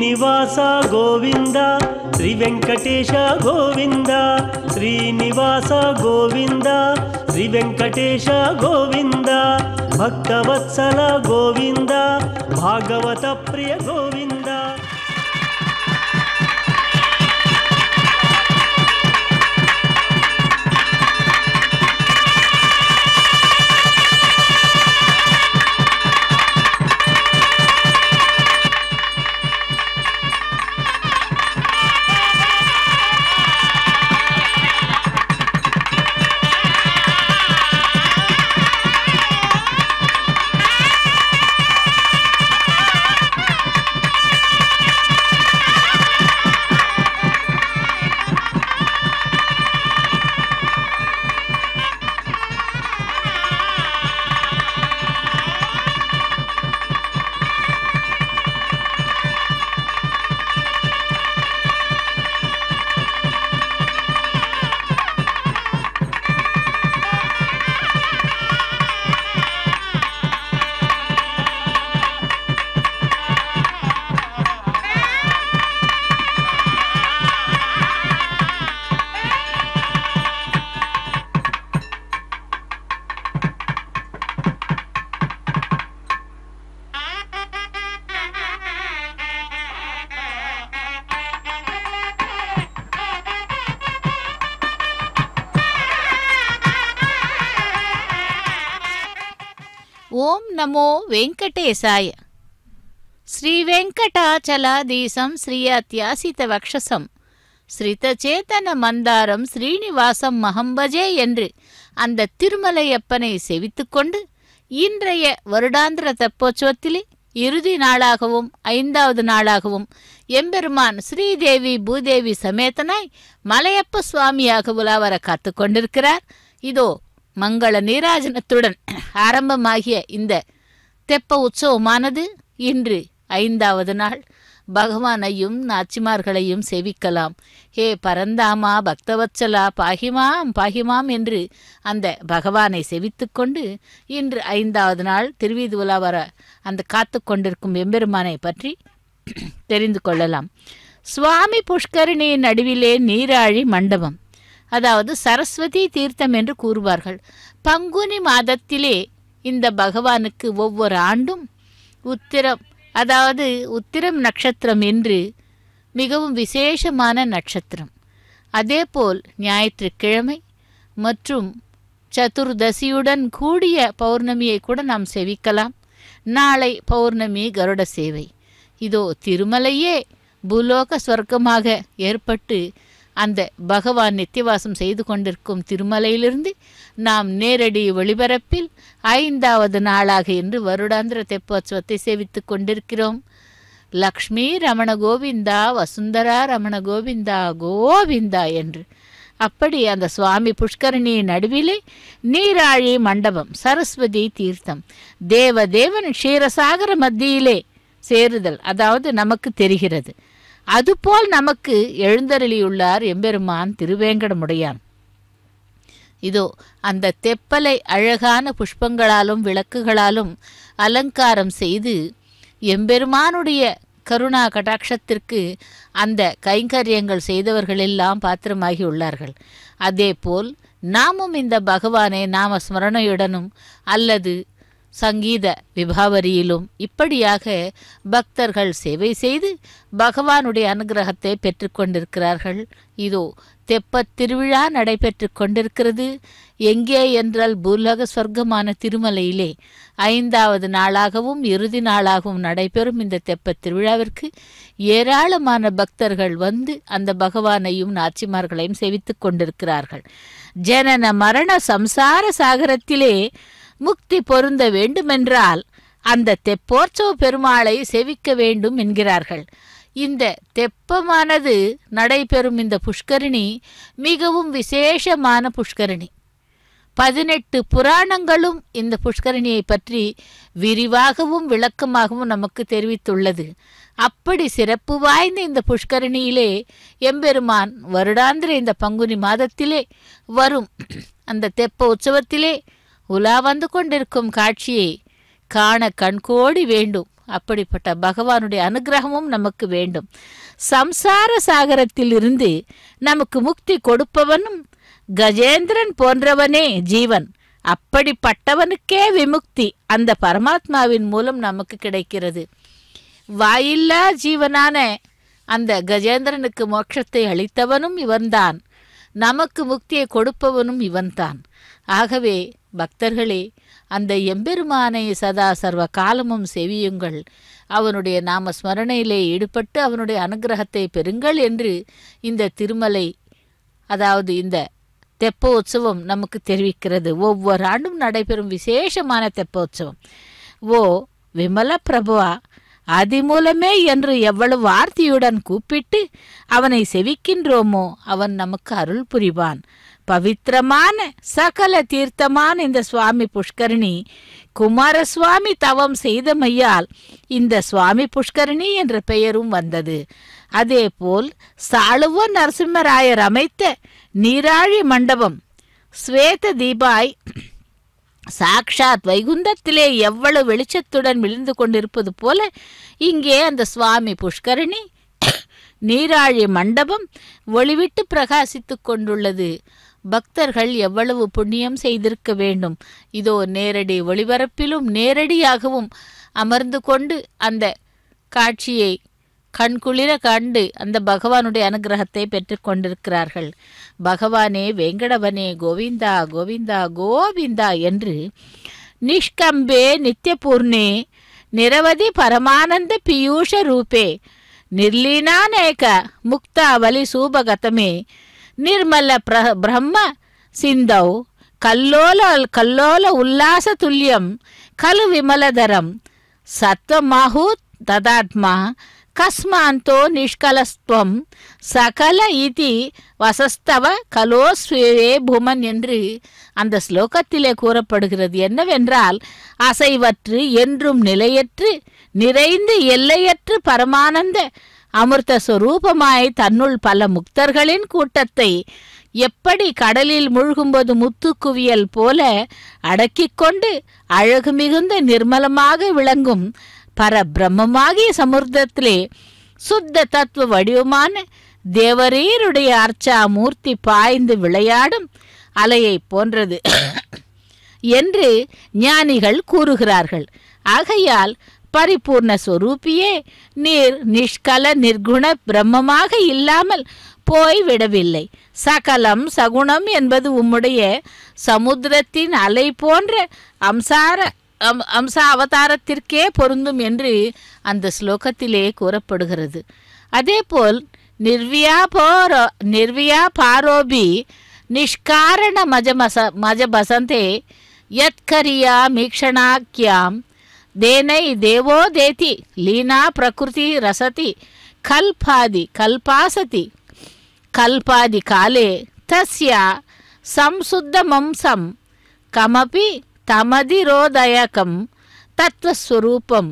శ్రీనివాస గోవింద శ్రీ వెంకటేశ గోవింద శ్రీనివాస గోవింద శ్రీ వెంకటేశ గోవింద భక్తవత్సల గోవింద భాగవత ప్రియ గోవింద. ఓం నమో వెంకటేశాయ. శ్రీ వెంకటాచలాధీశం శ్రీయాత్యాసిత వక్షசం ஸ்ரிதச்சேதன மந்தாரம் ஸ்ரீனிவாசம் மகம்பஜே என்று அந்த திருமலையப்பனை செவித்துக்கொண்டு இன்றைய வருடாந்திர தெப்போற்சவத்திலே இறுதி நாளாகவும் 5வது நாளாகவும் எம்பெருமான் ஸ்ரீதேவி பூதேவி சமேதனாய் மலையப்ப சுவாமியாக உலாவர காத்து கொண்டிருக்கிறார். இதோ மங்கள நீராஜனத்துடன் ஆரம்பமாகிய இந்த தெப்ப உற்சவமானது இன்று 5வது நாள். பகவானையும் நாச்சிமார்களையும் சேவிக்கலாம். ஹே பரந்தாமா பக்தவத்சலா பாகிமாம் பாகிமாம் என்று அந்த பகவானை செவித்து கொண்டு இன்று 5வது நாள் திருவீதி உலா வர அந்த காத்து கொண்டிருக்கும் எம்பெருமானை பற்றி தெரிந்து கொள்ளலாம். சுவாமி புஷ்கரிணியின் நடுவிலே நீராழி மண்டபம், அதாவது சரஸ்வதி தீர்த்தம் என்று கூறுவார்கள். பங்குனி மாதத்திலே இந்த பகவானுக்கு ஒவ்வொரு ஆண்டும் உத்திரம், அதாவது உத்திரம் நட்சத்திரம் என்று மிகவும் விசேஷமான நட்சத்திரம். அதேபோல் ஞாயிற்றுக்கிழமை மற்றும் சதுர்தசியுடன் கூடிய பௌர்ணமியை கூட நாம் சேவிக்கலாம். நாளை பௌர்ணமி கருட சேவை. இதோ திருமலையே பூலோக சொர்க்கமாக ஏற்பட்டு அந்த பகவான் நித்தியவாசம் செய்து கொண்டிருக்கும் திருமலையிலிருந்து நாம் நேரடி ஒளிபரப்பில் 5வது நாளாக இன்று வருடாந்திர தெப்போற்சவத்தை சேவித்து கொண்டிருக்கிறோம். லக்ஷ்மி ரமண கோவிந்தா வசுந்தரா ரமண கோவிந்தா கோவிந்தா என்று. அப்படி அந்த சுவாமி புஷ்கரணியின் நடுவிலே நீராழி மண்டபம், சரஸ்வதி தீர்த்தம், தேவதேவன் க்ஷீரசாகர மத்தியிலே சேருதல் அதாவது நமக்கு தெரிகிறது. அதுபோல் நமக்கு எழுந்தருளியுள்ளார் எம்பெருமான் திருவேங்கடமுடையான். இதோ அந்த தெப்பலை அழகான புஷ்பங்களாலும் விளக்குகளாலும் அலங்காரம் செய்து எம்பெருமானுடைய கருணா கடாட்சத்திற்கு அந்த கைங்கரியங்கள் செய்தவர்களெல்லாம் பாத்திரமாகி உள்ளார்கள். அதேபோல் நாமும் இந்த பகவானை நாம ஸ்மரணையுடனும் அல்லது சங்கீத விபாவரியிலும் இப்படியாக பக்தர்கள் சேவை செய்து பகவானுடைய அனுகிரகத்தை பெற்றுக்கொண்டிருக்கிறார்கள். இதோ தெப்பத் திருவிழா நடைபெற்று கொண்டிருக்கிறது. எங்கே என்றால் பூலோக சொர்க்கமான திருமலையிலே 5வது நாளாகவும் இறுதி நாளாகவும் நடைபெறும் இந்த தெப்பத் திருவிழாவிற்கு ஏராளமான பக்தர்கள் வந்து அந்த பகவானையும் நாச்சிமார்களையும் சேவித்து கொண்டிருக்கிறார்கள். ஜனன மரண சம்சார சாகரத்திலே முக்தி பொருந்த வேண்டுமென்றால் அந்த தெப்போற்சவ பெருமாளை சேவிக்க வேண்டும் என்கிறார்கள். இந்த தெப்பமானது நடைபெறும் இந்த புஷ்கரணி மிகவும் விசேஷமான புஷ்கரணி. 18 புராணங்களும் இந்த புஷ்கரணியை பற்றி விரிவாகவும் விளக்கமாகவும் நமக்கு தெரிவித்துள்ளது. அப்படி சிறப்பு வாய்ந்த இந்த புஷ்கரணியிலே எம்பெருமான் வருடாந்திர இந்த பங்குனி மாதத்திலே வரும் அந்த தெப்ப உற்சவத்திலே உலா வந்து கொண்டிருக்கும் காட்சியை காண கண்கோடி வேண்டும். அப்படிப்பட்ட பகவானுடைய அனுகிரகமும் நமக்கு வேண்டும். சம்சார சாகரத்தில் இருந்து நமக்கு முக்தி கொடுப்பவனும் கஜேந்திரன் போன்றவனே ஜீவன். அப்படிப்பட்டவனுக்கே விமுக்தி அந்த பரமாத்மாவின் மூலம் நமக்கு கிடைக்கிறது. வாயில்லா ஜீவனான அந்த கஜேந்திரனுக்கு மோட்சத்தை அளித்தவனும் இவன்தான், நமக்கு முக்தியை கொடுப்பவனும் இவன்தான். ஆகவே பக்தர்களே, அந்த எம்பெருமானை சதா சர்வ காலமும் செவியுங்கள், அவனுடைய நாம ஸ்மரணையிலே ஈடுபட்டு அவனுடைய அனுகிரகத்தை பெறுங்கள் என்று இந்த திருமலை, அதாவது இந்த தெப்போற்சவம் நமக்கு தெரிவிக்கிறது. ஒவ்வொரு ஆண்டும் நடைபெறும் விசேஷமான தெப்போற்சவம். ஓ விமல பிரபுவா, அதிமூலமே என்று எவ்வளவு வார்த்தையுடன் கூப்பிட்டு அவனை செவிக்கின்றோமோ அவன் நமக்கு அருள் புரிவான். பவித்திரமான சகல தீர்த்தமான இந்த சுவாமி புஷ்கரணி குமாரசுவாமி தவம் செய்தமையால் இந்த சுவாமி புஷ்கரணி என்ற பெயரும் வந்தது. அதேபோல் சாளுவ நரசிம்மராயர் அமைத்த நீராழி மண்டபம் ஸ்வேத தீபாய் சாக்ஷாத் வைகுந்தத்திலே எவ்வளவு வெளிச்சத்துடன் விழுந்து கொண்டிருப்பது போல இங்கே அந்த சுவாமி புஷ்கரணி நீராழி மண்டபம் ஒளிவிட்டு பிரகாசித்து கொண்டுள்ளது. பக்தர்கள் எவ்வளவு புண்ணியம் செய்திருக்க வேண்டும். இதோ நேரடி ஒளிபரப்பிலும் நேரடியாகவும் அமர்ந்து கொண்டு அந்த காட்சியை கண்குளிர கண்டு அந்த பகவானுடைய அனுகிரகத்தை பெற்று கொண்டிருக்கிறார்கள். பகவானே வேங்கடவனே கோவிந்தா கோவிந்தா கோவிந்தா என்று நிஷ்கம்பே நித்யபூர்ணே நிரவதி பரமானந்த பியூஷ ரூபே ನಿರ್ಲೀನಾನೇಕ ಮುಕ್ತಾವಲಿ ಸೂಭಗತಮೇ ನಿರ್ಮಲ ಬ್ರಹ್ಮ ಸಿಂಧೌ ಕಲ್ಲೋಲ ಉಲ್ಲಾಸ ತುಲ್ಯಂ ಖಲು ವಿಮಲಧರಂ ಸತ್ವಮಾಹೂತ್ ತದಾತ್ಮ ಕಸ್ಮಾಂತೋ ನಿಷ್ಕಲಸ್ತ್ವಂ சகல இதி வசஸ்தவ கலோஸ்வே பூமன் என்று அந்த ஸ்லோகத்திலே கூறப்படுகிறது. என்னவென்றால், அசைவற்று என்றும் நிலையற்று நிறைந்து எல்லையற்று பரமானந்த அமிர்த சொரூபமாய் தன்னுள் பல முக்தர்களின் கூட்டத்தை எப்படி கடலில் மூழ்கும்போது முத்து குவியல் போல அடக்கிக் கொண்டு அழகு மிகுந்த நிர்மலமாக விளங்கும் பரபிரம்மமாகிய சமுத்திரத்திலே சுத்த தத்துவ வடிவமான தேவரீருடைய அர்ச்சா மூர்த்தி பாய்ந்து விளையாடும் அலையை போன்றது என்று ஞானிகள் கூறுகிறார்கள். ஆகையால் பரிபூர்ண ஸ்வரூபியே நீர் நிஷ்கல நிர்குண பிரம்மமாக இல்லாமல் போய்விடவில்லை. சகலம் சகுணம் என்பது உம்முடைய சமுத்திரத்தின் அலை போன்ற அம்ச அவதாரத்திற்கே பொருந்தும் என்று அந்த ஸ்லோகத்திலே கூறப்படுகிறது. அதேபோல் நிர்வியாபாரோபி நிஷ்காரண மஜபசந்தே யத்கரியா மீக்ஷணாக்கியாம் தேனை தேவோ தேதி லீனா பிரகிருதி ரசதி கல்பாசதி கல்பாதி காலே தஸ்யா சம்சுத்தமம்சம் கமபி தமதிரோதயகம் தத்வஸ்வரூபம்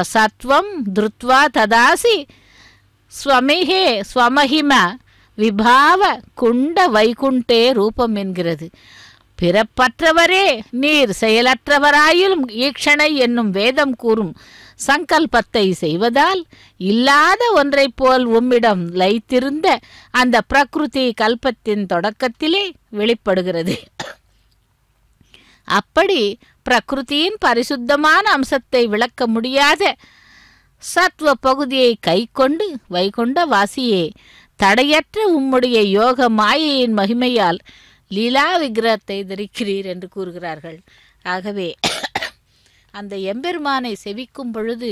சத்வம் திருத்வா ததாசி ஸ்வமஹிம விபாவ குண்ட வைகுண்டே ரூபம் என்கிறது. பிறப்பற்றவரே நீர் செயலற்றவராயிலும் ஈக்ஷணை என்னும் வேதம் கூறும் சங்கல்பத்தை செய்வதால் இல்லாத ஒன்றை போல் உம்மிடம் லைத்திருந்த அந்த பிரகிருதி கல்பத்தின் தொடக்கத்திலே வெளிப்படுகிறது. அப்படி பிரகிருதியின் பரிசுத்தமான அம்சத்தை விளக்க முடியாத சத்வ பகுதியை கை கொண்டு வைகுண்ட வாசியே தடையற்ற உம்முடைய யோக மாயையின் மகிமையால் லீலா விக்கிரகத்தை தரிக்கிறீர் என்று கூறுகிறார்கள். ஆகவே அந்த எம்பெருமானை செவிக்கும் பொழுது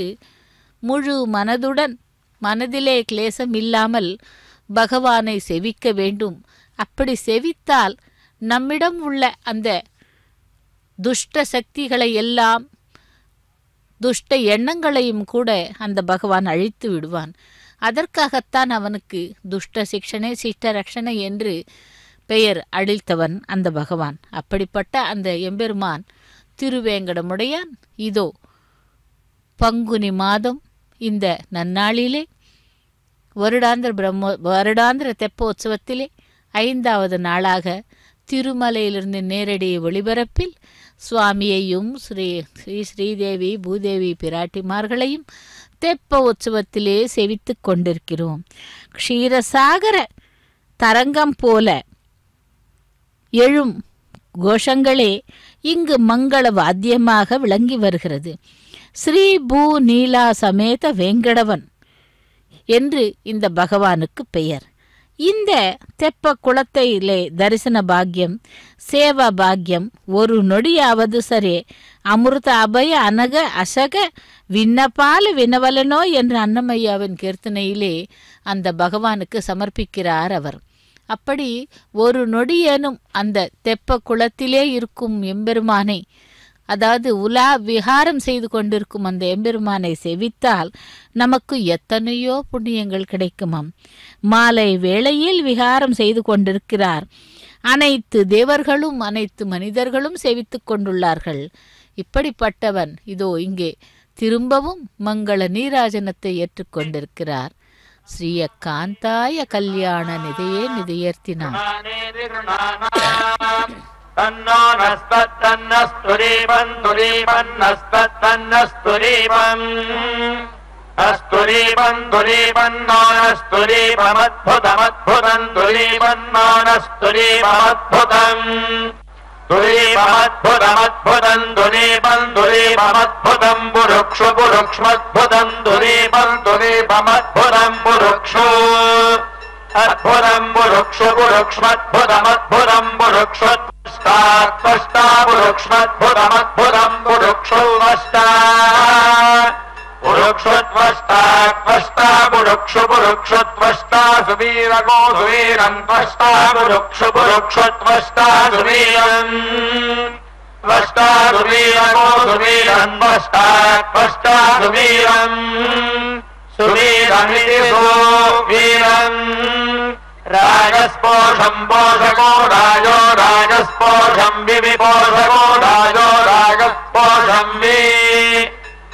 முழு மனதுடன் மனதிலே கிளேசம் இல்லாமல் பகவானை செவிக்க வேண்டும். அப்படி செவித்தால் நம்மிடம் உள்ள அந்த துஷ்ட சக்திகளை எல்லாம் துஷ்ட எண்ணங்களையும் கூட அந்த பகவான் அழித்து விடுவான். அதற்காகத்தான் அவனுக்கு துஷ்ட சிக்ஷனை சிஷ்ட ரக்ஷனை என்று பெயர் அளித்தவன் அந்த பகவான். அப்படிப்பட்ட அந்த எம்பெருமான் திருவேங்கடமுடையான் இதோ பங்குனி மாதம் இந்த நன்னாளிலே வருடாந்திர தெப்போற்சவத்திலே 5வது நாளாக திருமலையிலிருந்து நேரடி ஒளிபரப்பில் சுவாமியையும் ஸ்ரீதேவி பூதேவி பிராட்டிமார்களையும் தெப்ப உற்சவத்திலே செவித்து கொண்டிருக்கிறோம். க்ஷீரசாகர தரங்கம் போல எழும் கோஷங்களே இங்கு மங்கள வாத்தியமாக விளங்கி வருகிறது. ஸ்ரீ பூ நீலா சமேத வேங்கடவன் என்று இந்த பகவானுக்கு பெயர். இந்த தெப்ப குளத்திலே தரிசன பாக்கியம், சேவா பாக்கியம் ஒரு நொடியாவது சரே அமிர்த அபய அனக அசக விண்ணப்பால வினவலனோ என்று அன்னமையாவின் கீர்த்தனையிலே அந்த பகவானுக்கு சமர்ப்பிக்கிறார் அவர். அப்படி ஒரு நொடியேனும் அந்த தெப்ப குளத்திலே இருக்கும் எம்பெருமானை, அதாவது உலா விஹாரம் செய்து கொண்டிருக்கும் அந்த எம்பெருமானை செவித்தால் நமக்கு எத்தனையோ புண்ணியங்கள் கிடைக்குமாம். மாலை வேளையில் விஹாரம் செய்து கொண்டிருக்கிறார். அனைத்து தேவர்களும் அனைத்து மனிதர்களும் செவித்து கொண்டுள்ளார்கள். இப்படிப்பட்டவன் இதோ இங்கே திரும்பவும் மங்கள நீராஜனத்தை ஏற்றுக்கொண்டிருக்கிறார். ஸ்ரீய காந்தாய கல்யாண நிதையே நிதையர்த்தினான். तन्नो नस्तन्नस्तुरीपं दुरीपं नस्तन्नस्तुरीपम् अस्तुरीपं दुरीपं नस्तुरीपमद्भुतमद्भुतं दुरीपं नस्तुरीपमद्भुतम् दुरीपमद्भुतमद्भुतं दुरीपं दुरीपमद्भुतं पुरुक्षु पुरुक्ष्मद्भुतं दुरीपं दुरीपमद्भुतं पुरुक्षु अद्भुतं पुरुक्षु पुरुक्ष्मद्भुतमद्भुतं पुरुक्षुत्वष्टा पुरुक्ष्मद्भुतमद्भुतं पुरुक्षुवष्टा पुरुक्षुत्वष्टा पुरुक्षु पुरुक्षुत्वष्टा सुवीरगो सुवीरं त्वष्टा पुरुक्षु पुरुक्षुत्वष्टा सुवीरम् त्वष्टा सुवीरगो सुवीरं त्वष्टा सुवीरम् सुवीरमिति सुवीरम् राजस्पोषं पोषको राजो राजस्पोषं विविपोषको राजो राजस्पोषं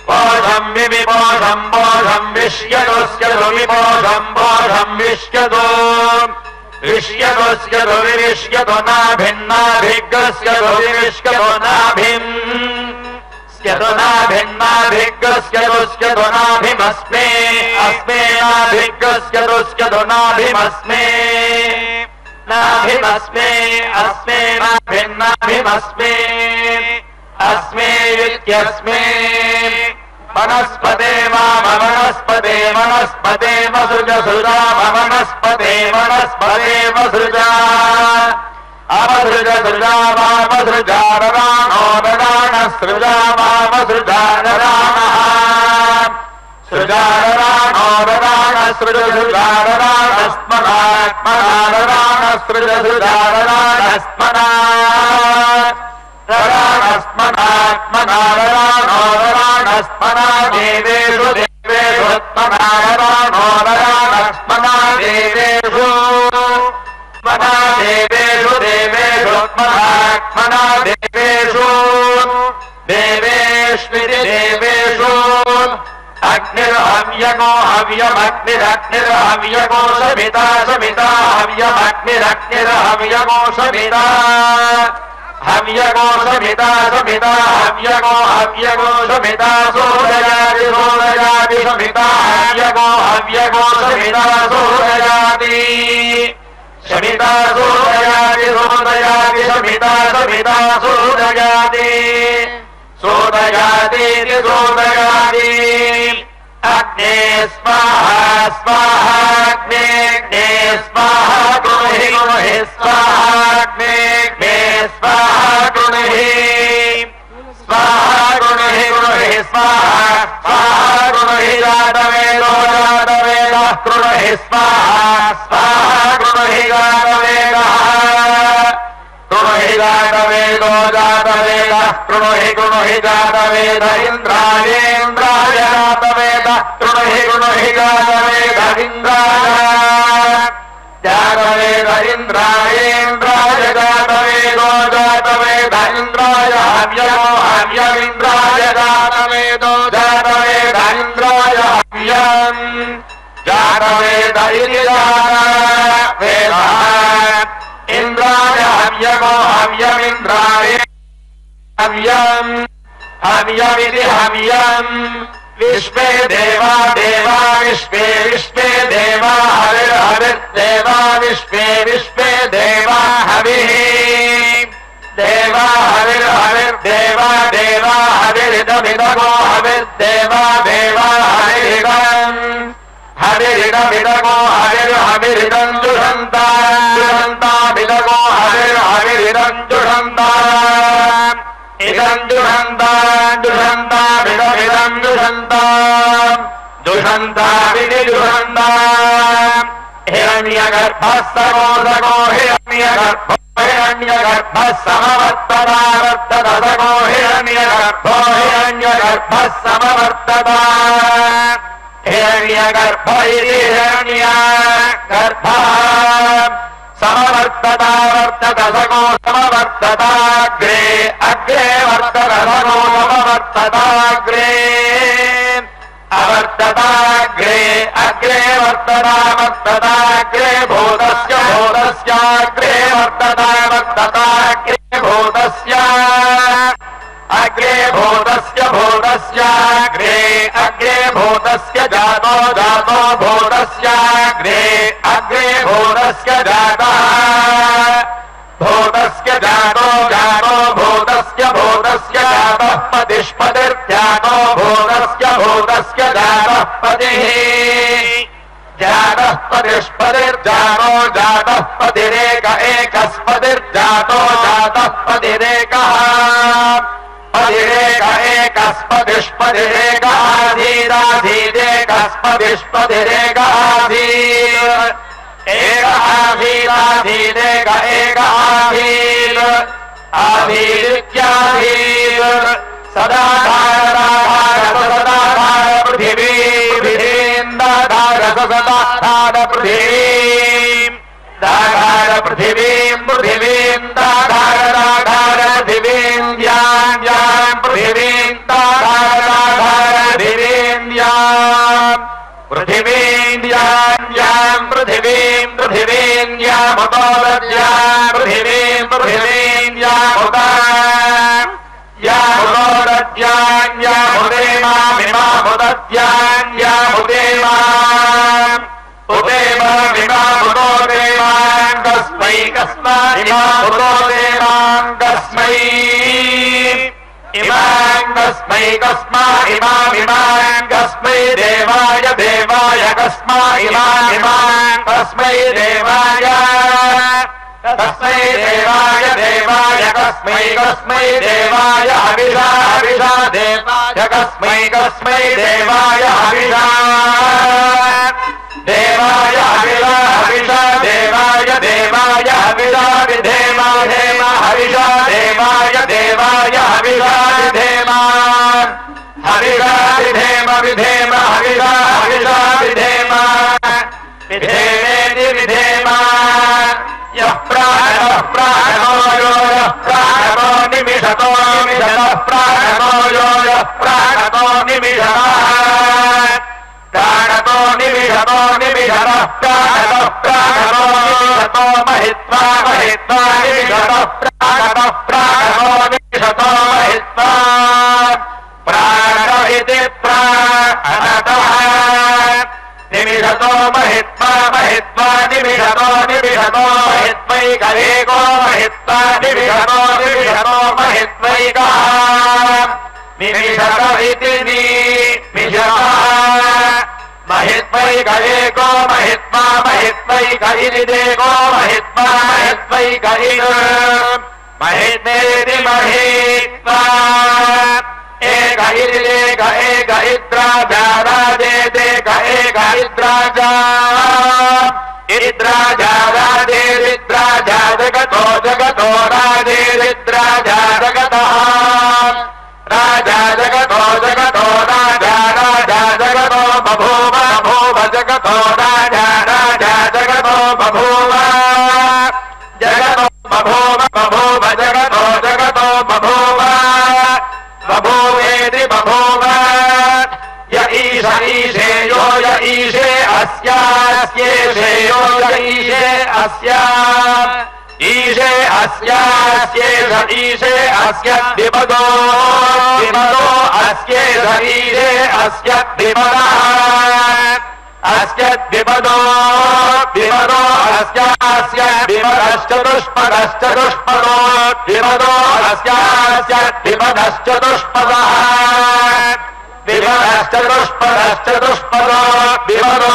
पोषं विविपोषं पोषं विष्यतुस्यतु विपोषं पोषं विष्यतु विष्यतुस्यतु विविष्यतु नाभिन्नाभिग्रस्यतु विविष्यतु नाभिम् नाभिग्रस्यतुस्यतुनाभिमस्मे अस्मे नाभिग्रस्यतुस्यतुनाभिमस्मे नाभिमस्मे अस्मे नाभिन्नाभिमस्मे अस्मे इत्यस्मे वनस्पते वनस्पते वनस्पते वसृजसृजा वनस्पते वनस्पते वसृजा अवसृजसृजा वामसृजा रराणो रराणसृजा वामसृजा रराणः सृजा रराणो रराणसृजसृजा रराणस्मनात्मना रराणसृजसृजा रराणस्मना रराणस्मनात्मना रराणो रराणस्मना देवेषु देवेषुत्मना रराणो रराणस्मना देवेषु मना देवेषु देवेषु मना देवेषु देवेष्विति देवेषु अग्निर्हव्यको हव्यमग्निरग्निर्हव्यको सविता सविता हव्यमग्निरग्निर्हव्यको सविता हव्यको सविता सविता हव्यको हव्यको सविता सोदयाति सोदयाति सविता हव्यको हव्यको सविता सोदयाति सविता सोदयाति सोदयाति सविता सविता सोदयाति सोदयातीति सोदयाति अग्ने स्वाहा स्वाहा अग्ने स्वाहा गुणहि गुणहि स्वाहा अग्ने स्वाहा गुणहि स्वाहा गुणहि गुणहि स्वाहा स्वाहा गुणहि जातवेदो जातवेदः गुणहि स्वाहा स्वाहा गुणहि जातवेदः गुणहि जातवेदो जातवेदः गुणहि जातवेद इन्द्रायेन्द्राय जातवेदः गुणहि जातवेद इन्द्राय जातवेद इन्द्रायेन्द्राय जातवेदो जातवेद इन्द्राय हव्यमो हव्यमिन्द्राय जातवेदो जातवेद इन्द्राय हव्यम् जातवेद इति जातवेदः इन्द्राय हव्यमो हव्यमिन्द्राय हव्यम् हव्यमिति हव्यम् विश्वे देवा देवा विश्वे विश्वे देवा हविर्हविर्देवा विश्वे विश्वे देवा हविः देवा हविर्हविर्देवा देवा हविरिदमिदगो हविर्देवा देवा हविरिदम् हविरिदमिदगो हविर्हविरिदम् जुषन्तामिदगो हविर्हविरिदम् जुषन्ताम् इदम् जुषन्ताम् जुषन्तामिदमिदम् जुषन्ताम् जुषन्तामिति जुषन्ताम् हिरण्यगर्भः सगो हिरण्यगर्भो हिरण्यगर्भः समवर्तता वर्तत सगो हिरण्यगर्भो हिरण्यगर्भः समवर्तता हिरण्यगर्भ इति हिरण्यगर्भः समवर्तता वर्तत सगो समवर्तताग्रे अग्रे वर्तत सगो समवर्तताग्रे अवर्तताग्रे अग्रे वर्तता वर्तताग्रे भूतस्य भूतस्याग्रे वर्तता वर्तताग्रे भूतस्य अग्रे भूतस्य भूतस्याग्रे अग्रे भूतस्य जातो जातो भूतस्याग्रे अग्रे भूतस्य जातः भूतस्य जातो जातो भूतस्य भूतस्य जातः पतिष्पतिर्जातो भूतस्य भूतस्य जातः पतिः जातः पतिष्पतिर्जातो जातः पतिरेक एकस्पतिर्जातो जातः पतिरेकः पतिरेक एकस्पतिष्पतिरेक आधीराधीरेकस्पतिष्पतिरेक आधीर एक आधीराधीरेक एक आधीर आधीरित्याधीर सदा सदाधार पृथिवी पृथिवीन्दाधार सदाधार पृथिवीम् दाधार पृथिवीम् पृथिवीम् दाधार दाधार पृथिवीम् द्याम् द्याम् पृथिवीम् दाधार दाधार पृथिवीम् द्याम् पृथिवीम् द्याम् द्याम् पृथिवीम् पृथिवीम् द्यामुदोदद्याम् पृथिवीम् पृथिवीम् द्यामुदाम् यामुदोदद्याम् यामुदेमामिमामुदद्याम् यामुदेमाम् उदेमामिमामुदो देवाम् कस्मै कस्मामिमामुदो देवाम् कस्मै इमाम् कस्मै कस्मा इमामिमाम् कस्मै देवाय देवाय कस्मा इमामिमाम् कस्मै देवाय कस्मै देवाय देवाय कस्मै कस्मै देवाय हविषा हविषा देवाय कस्मै कस्मै देवाय हविषा देवाय हविषा हविषा देवाय देवाय हविषा विधेमा धेमा हविषा देवाय देवाय हविषा विधेमा हविषा विधेम विधेम हविषा हविषा विधेमा विधेमेति विधेमा यः प्राणः प्राणो यो यः प्राणो निमिषतो निमिषतः प्राणो यो यः प्राणतो निमिषतः प्राणतो निमिषतो निमिषतः प्राणतः प्राणतो निमिषतो महित्वा महित्वा निमिषतः प्राणतः प्राणतो निमिषतो महित्वा प्राण इति प्राणतः निमिषतो महित्वा महित्वा निमिषतो निमिषतो महित्वैकरेको महित्वा निमिषतो निमिषतो महित्वैकः निमिषत इति निमिषतः महित्वैकरेको महित्वा महित्वैक इति देको महित्वा महित्वैक महित्वेति महित्वा एक इद्रेक एक इद्राजा राजेदेक एक इद्राजा इद्राजा राजेरिद्राजा जगतो जगतो राजेरिद्राजा जगतः राजा जगतो जगतो राजा राजा जगतो बभूव बभूव जगतो राजा राजा जगतो बभूव जगतो बभूव बभूव जगतो जगतो बभूव बभूवेति बभूव य ईश ईशेयो य ईशे अस्यास्येषेयो य ईशे अस्या ईशे अस्यास्येष ईशे अस्य विपदो विपदो अस्येष ईशे अस्य विपदः अस्य विपदो विपदो अस्यास्य विपदश्चतुष्पदश्चतुष्पदो विपदो अस्यास्य विपदश्चतुष्पदः विपदश्चतुष्पदश्चतुष्पदो विपदो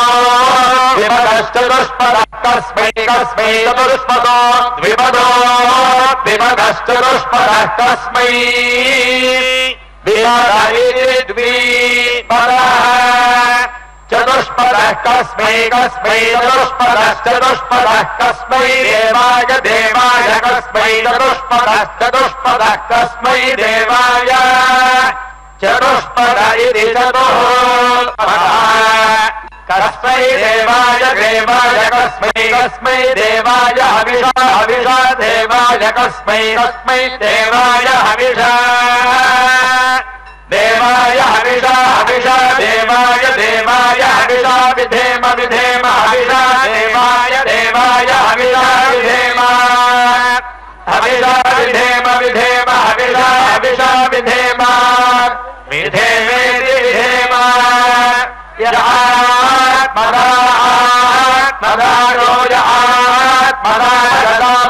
विपदश्चतुष्पदः कस्मै कस्मै चतुष्पदो द्विपदो विपदश्चतुष्पदः कस्मै विपद इति द्विपदः चतुष्पदः कस्मै कस्मै चतुष्पदश्चतुष्पदः कस्मै देवाय देवाय कस्मै चतुष्पदश्चतुष्पदः कस्मै देवाय चतुष्पद इति चतुष्पदः कस्मै देवाय देवाय कस्मै कस्मै देवाय हविषा हविषा देवाय कस्मै कस्मै देवाय हविषा देवाय हविषा हविषा देवाय देवाय हविषा विधेम विधेम हविषा देवाय देवाय हविषा विधेम हविषा विधेम विधेम हविषा हविषा विधेम विधेमेति विधेम आत्मदायो आत्मदा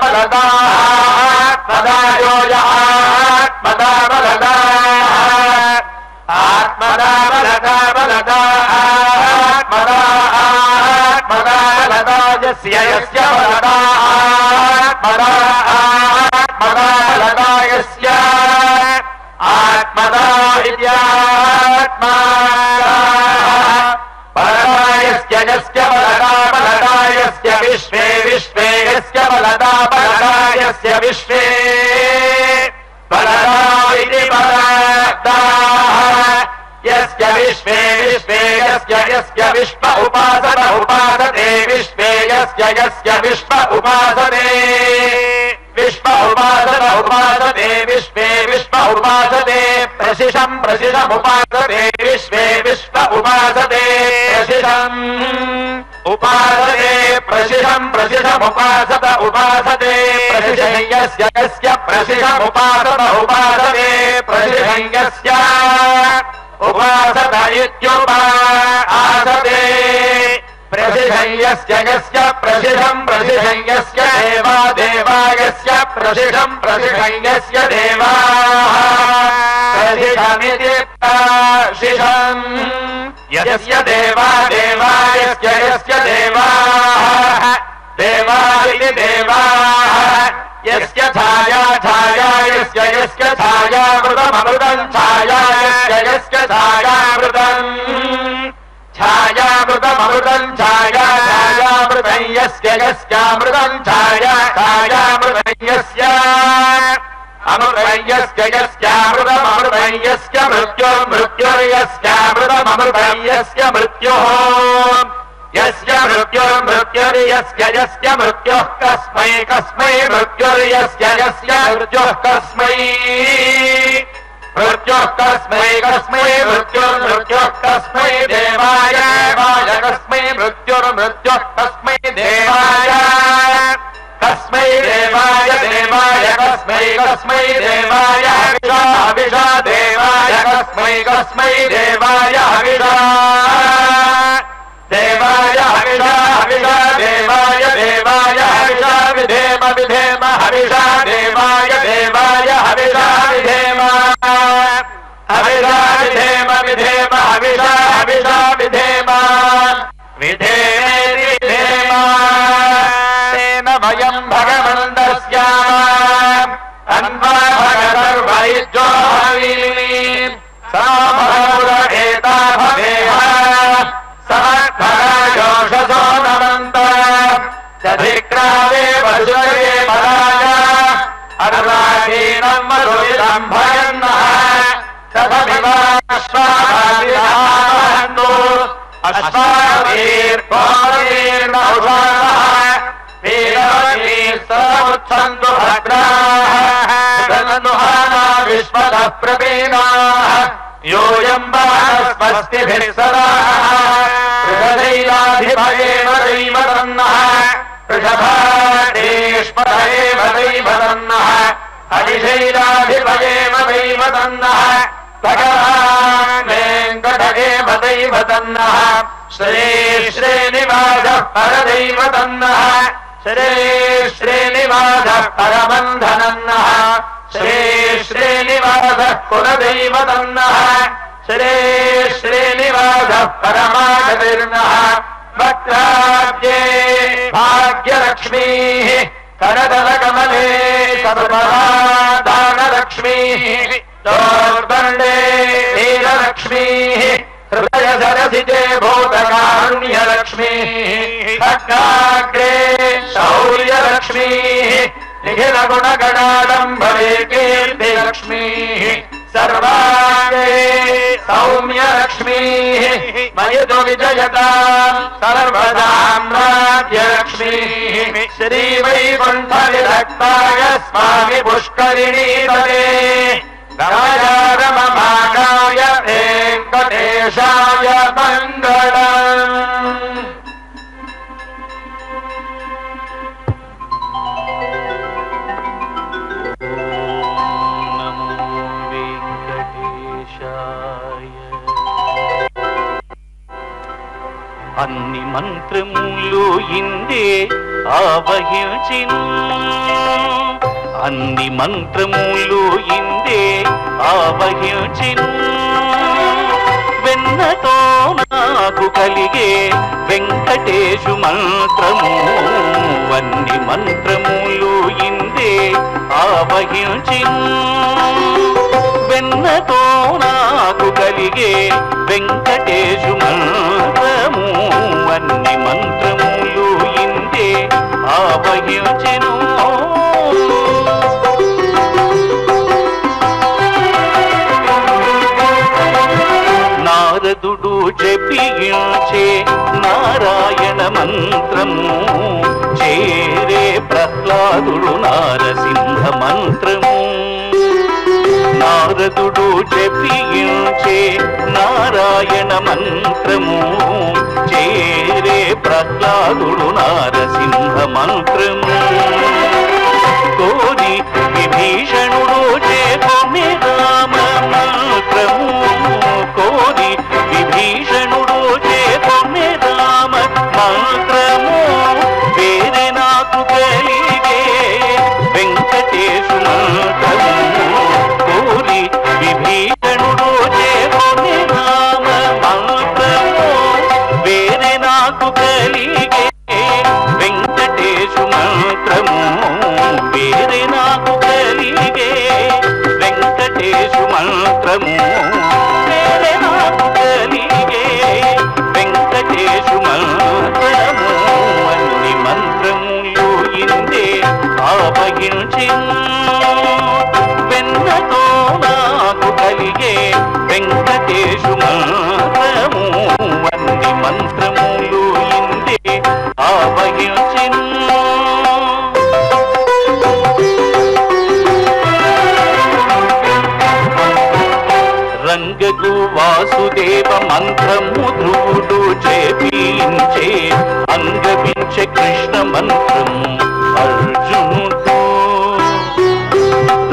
बलदा आत्मदायो आत्मदा बलदा आत्मदा बलदा बलदा आत्मदा आत्मदा बलदा यस्य यस्य बलदा आत्मदा आत्मदा बलदा यस्य आत्मदा इत्यात्मा बलदायस्य यस्य बलदा बलदायस्य विश्वे विश्वे यस्य बलदा बलदायस्य विश्वे बलदा इति बलदा यस्य विश्वे विश्वे यस्य विश्व उपासत उपासते विश्वे यस्य विश्व उपासते विश्व उपासत उपासते विश्वे विश्व उपासते प्रशिषम् प्रशिषम् उपासते विश्वे विश्व उपासते प्रशिषम् उपासते प्रशिषम् प्रशिषम् उपासत उपासते प्रशिषं यस्य प्रशिषम् उपासत उपासते प्रशिषं यस्य उपासत इत्युपासते प्रशिषं यस्य प्रशिषं प्रशिषं यस्य देवा देवायस्य प्रशिषं प्रशिषं यस्य देवा प्रशिषमिति प्रशिषं यस्य देवा देवायस्य यस्य देवा देवा इति देवा यस्य छाया छाया यस्य छायामृतमृतं छाया यस्य छायामृतम् छायामृतमृतं छाया छायामृतं यस्यामृतं छाया छायामृतं यस्य अमृतं यस्यामृतमृतं यस्य मृत्युर्मृत्युर्यस्यामृतमृतं यस्य मृत्युः यस्य मृत्युर्मृत्युर्यस्य मृत्युः कस्मै कस्मै मृत्युर्यस्य मृत्युः कस्मै मृत्युः कस्मै कस्मै मृत्युर्मृत्युः कस्मै देवाय देवाय कस्मै मृत्युर्मृत्युः कस्मै देवाय कस्मै देवाय देवाय कस्मै कस्मै देवाय हविषा हविषा देवाय कस्मै कस्मै देवाय हविषा देवाय हविषा हविषा देवाय देवाय हविषा विधेम विधेम हविषा देवाय देवाय हविषा विधेम हविषा विधेम विधेम हविषा हविषा विधेम विधेमेति विधेम तेन वयं भगवन्तस्याम अन्वा भगतर्वैज्यो हवीम् सा भगवुरेता भवेह सहस्रयोषसो नमन्त चधिक्रावे वसुरे पराय अर्वाचीनं मधुरितं भयन्नः तथमिवाश्वाहारिहावहन्तु अश्वावीर्गौरीर्नौषाः वीरवतीर्समुच्छन्तु भद्राः तदनुहाना विश्वतः प्रवीणाः योऽयं स्वस्तिभिः सदा वृषधैलाधिपयेव दैवतन्नः वृषभादेष्पदये दैवतन्नः हरिशैलाधिपयेम दैवतन्नः वेङ्कटगेम दैवतन्नः श्री श्रीनिवासः परदैवतन्नः श्री श्रीनिवासः परबन्धनन्नः श्री श्रीनिवासः कुलदैवतन्नः श्री श्रीनिवासः परमागतिर्नः वक्त्राब्जे भाग्यलक्ष्मीः करदलकमले सर्वदानलक्ष्मीः दोर्दण्डे वीरलक्ष्मीः हृदय सरसिजे भूतकारुण्यलक्ष्मीः खड्गाग्रे शौर्यलक्ष्मीः निखिलगुणगणाडम्बरे कीर्तिलक्ष्मीः सर्वाङ्गे सौम्यलक्ष्मीः मयतु विजयता सर्वसाम्राज्यलक्ष्मीः श्रीवैकुण्ठविरक्ताय स्वामि पुष्करिणीतले रमयारमभागाय वेङ्कटेशाय मङ्गलम्। అన్ని మంత్రములు ఇందే ఆవహించిను అన్ని మంత్రములు ఇందే ఆవహించిను వెన్నతో నాకు కలిగే వెంకటేశు మంత్రము అన్ని మంత్రములు ఇందే ఆవహించిను వెన్నతో నాకు కలిగే వెంకటేశు మంత్రము అన్ని మంత్రములు ఇందే ఆవహించెను నారదుడు జపించే నారాయణ మంత్రము చేరే ప్రహ్లాదుడు నారసింహ మంత్రము నారదుడు జపించే నారాయణ మంత్రము చేరే ప్రహ్లాదుడు నారసింహ మంత్రము కోరి విభీషణుడు చేకొనే రామ మంత్రము కోరి విభీషణుడు చేకొనే రామ మంత్రము వేరే నాకు కలిగే వెంకటేశు మంత్రము కోరి విభీషణుడు చేకొనే రామ మంత్రము వేరే నాకు కలిగే వెంకటేశు మంత్రము వేరే నాకు కలిగే వెంకటేశు మంత్రము వేరే నాకు కలిగే వెంకటేశు మంత్రము అన్ని మంత్రములు ఇందే ఆవహించెను వెన్నతో నాకు కలిగే వెంకటేశు మంత్రము అన్ని మంత్రములు ఇందే ఆవహించెను రంగగు వాసుదేవ మంత్రము ధ్రువుడు చేపించే అంగవించే కృష్ణ మంత్రం అర్జునుడు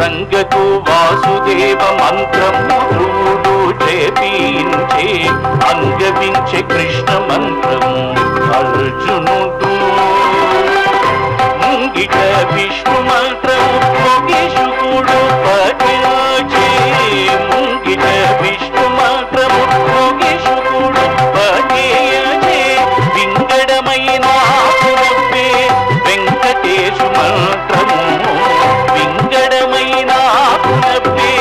రంగగు వాసుదేవ మంత్రము ధ్రువుడు చేపించే అంగవించే కృష్ణ మంత్రం అర్జునుడు ముంగిట విష్ణు మంత్రము మొగేశుడు పఠించే ముంగిట విష్ణు మంత్రము మొగేశుడు పఠించే వింగడమైన పునప్పే వెంకటేశు మంత్రము వింగడమైన పునప్పే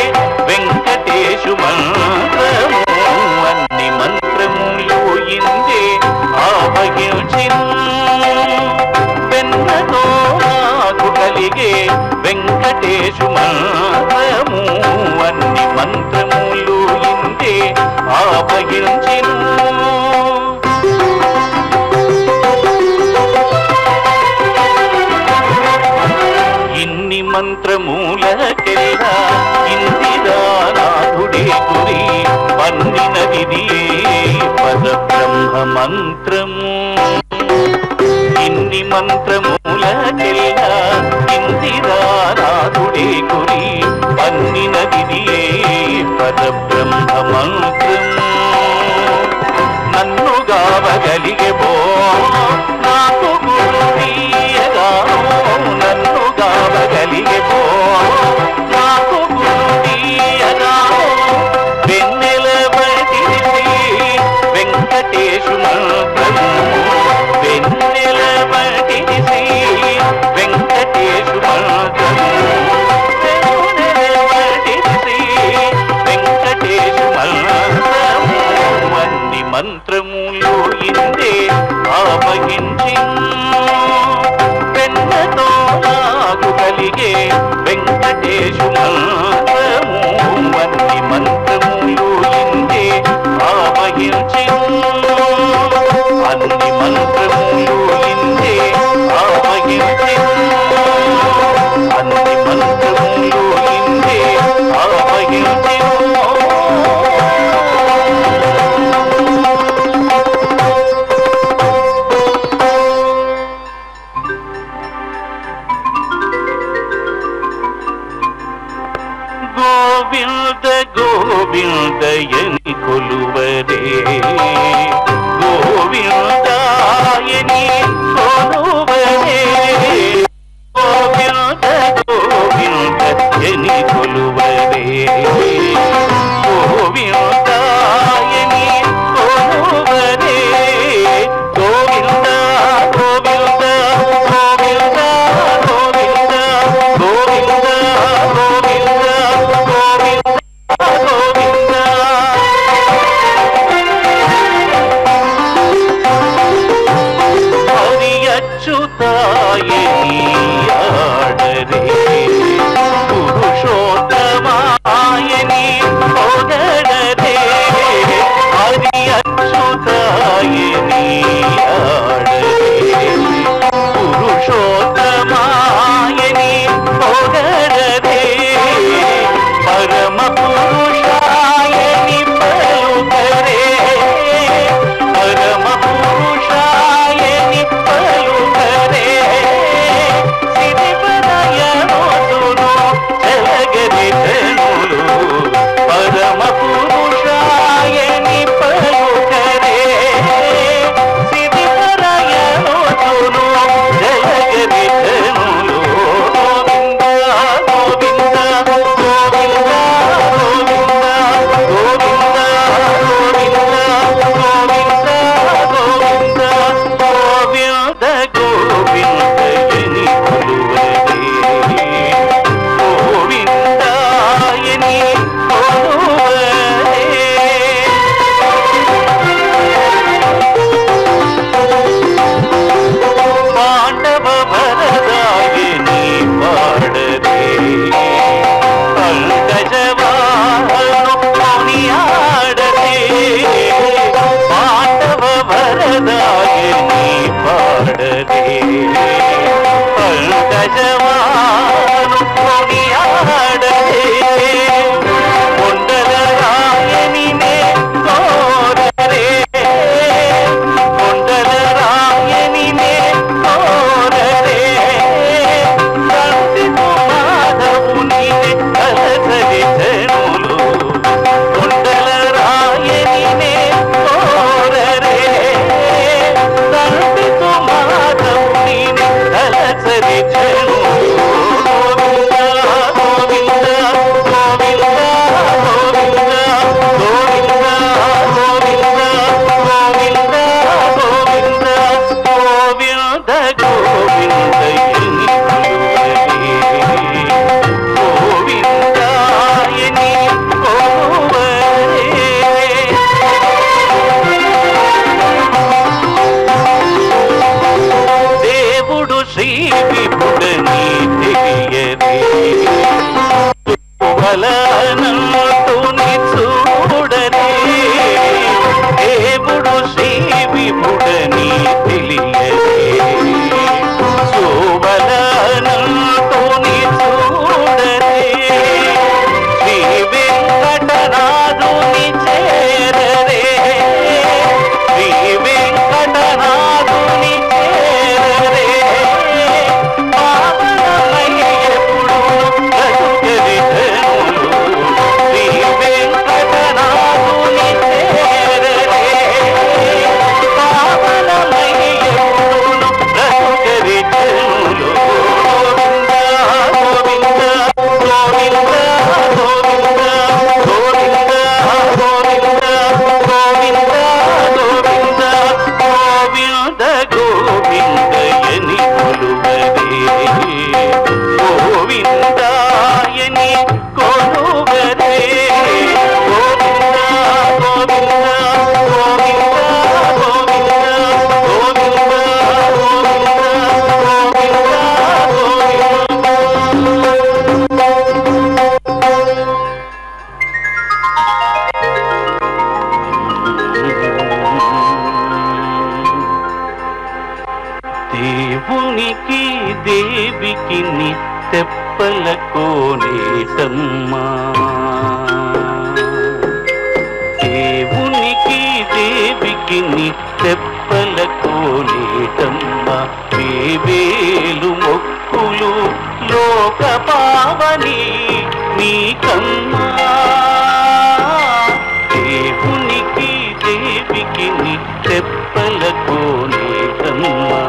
వెంకటేశు మంత్రము అన్ని మంత్రములు ఇందే ఆవహించెను వెన్నతో నాకు కలిగే వెంకటేశు మంత్రము అన్ని మంత్రములు ఇందే ఆవహించెను ఇన్ని మంత్రములకెల్లా ఇందిరానాథుడే గురి పన్నినది పరబ్రహ్మ మంత్రము ఇన్ని అన్ని మంత్రమూలకెల్లా ఇందిరానాథుడే కురి అన్ని నదియే పరబ్రహ్మ మంత్రం నన్ను గావగలిగే బో నాకు గురువీయగా నన్ను గావగలిగే బో నాకు గురువీయగా వెన్నెల బడిసి వెంకటేశు మంత్రము వెన్నెల బడిసి వెంకటేశు మంత్రము వెన్నెల బడిసి వెంకటేశు మంత్రము అన్ని మంత్రములు ఇందే ఆవగించి వెన్నతో నాకు కలిగే వెంకటేశు మంత్రము అన్ని మంత్రములు ఇందే ఆవగించి అన్ని మంత్రములు ఇందే ఆవగించి అన్ని మంత్రములు ఇందే ఆవగించి గోవింద గోవిందయని కొలువరే గోవిందాయని కొలువరే గోవింద గోవిందయని కొలువరే గోవిందాయని కొలువరే గోవింద గోవింద గోవింద గోవింద గోవింద గోవింద హరి అచ్యుతాయని ఆడరే పురుషోత్తమాయని పొగడరే హరి అచ్యుతాయని ఆడరే పురుషోత్తమాయని పొగడరే పరమ పురుషాయని పలుకరే పరమ పురుషాయని పలుకరే సిరిపదయనోదును జలగరి ధనులు పరమ పురుషాయని పలుకరే సిరిపదయనోదును జలగరి ధనులు గోవింద గోవింద గోవింద గోవింద గోవింద గోవింద గోవింద గోవింద గోవిందయని కొలువరే గోవిందాయని కొలువరే పాండవ వరదాయని పాడరే పంకజవాహను కొనియాడరే పాండవ వరదాయని పాడరే పంకజవాహను కొనియాడరే కొండలరాయనినే కోరరే కొండలరాయనినే కోరరే శాంతితో మాధవునినే కలసరి ధనులు కొండలరాయనినే కోరరే శాంతితో మాధవునినే దేవునికి దేవికి తెప్పల కోనేటమ్మా, దేవునికి దేవికి తెప్పల కోనేటమ్మా, వేవేలు మొక్కులు లోక పావని నీకమ్మా, దేవునికి దేవికి తెప్పల కోనేటమ్మా.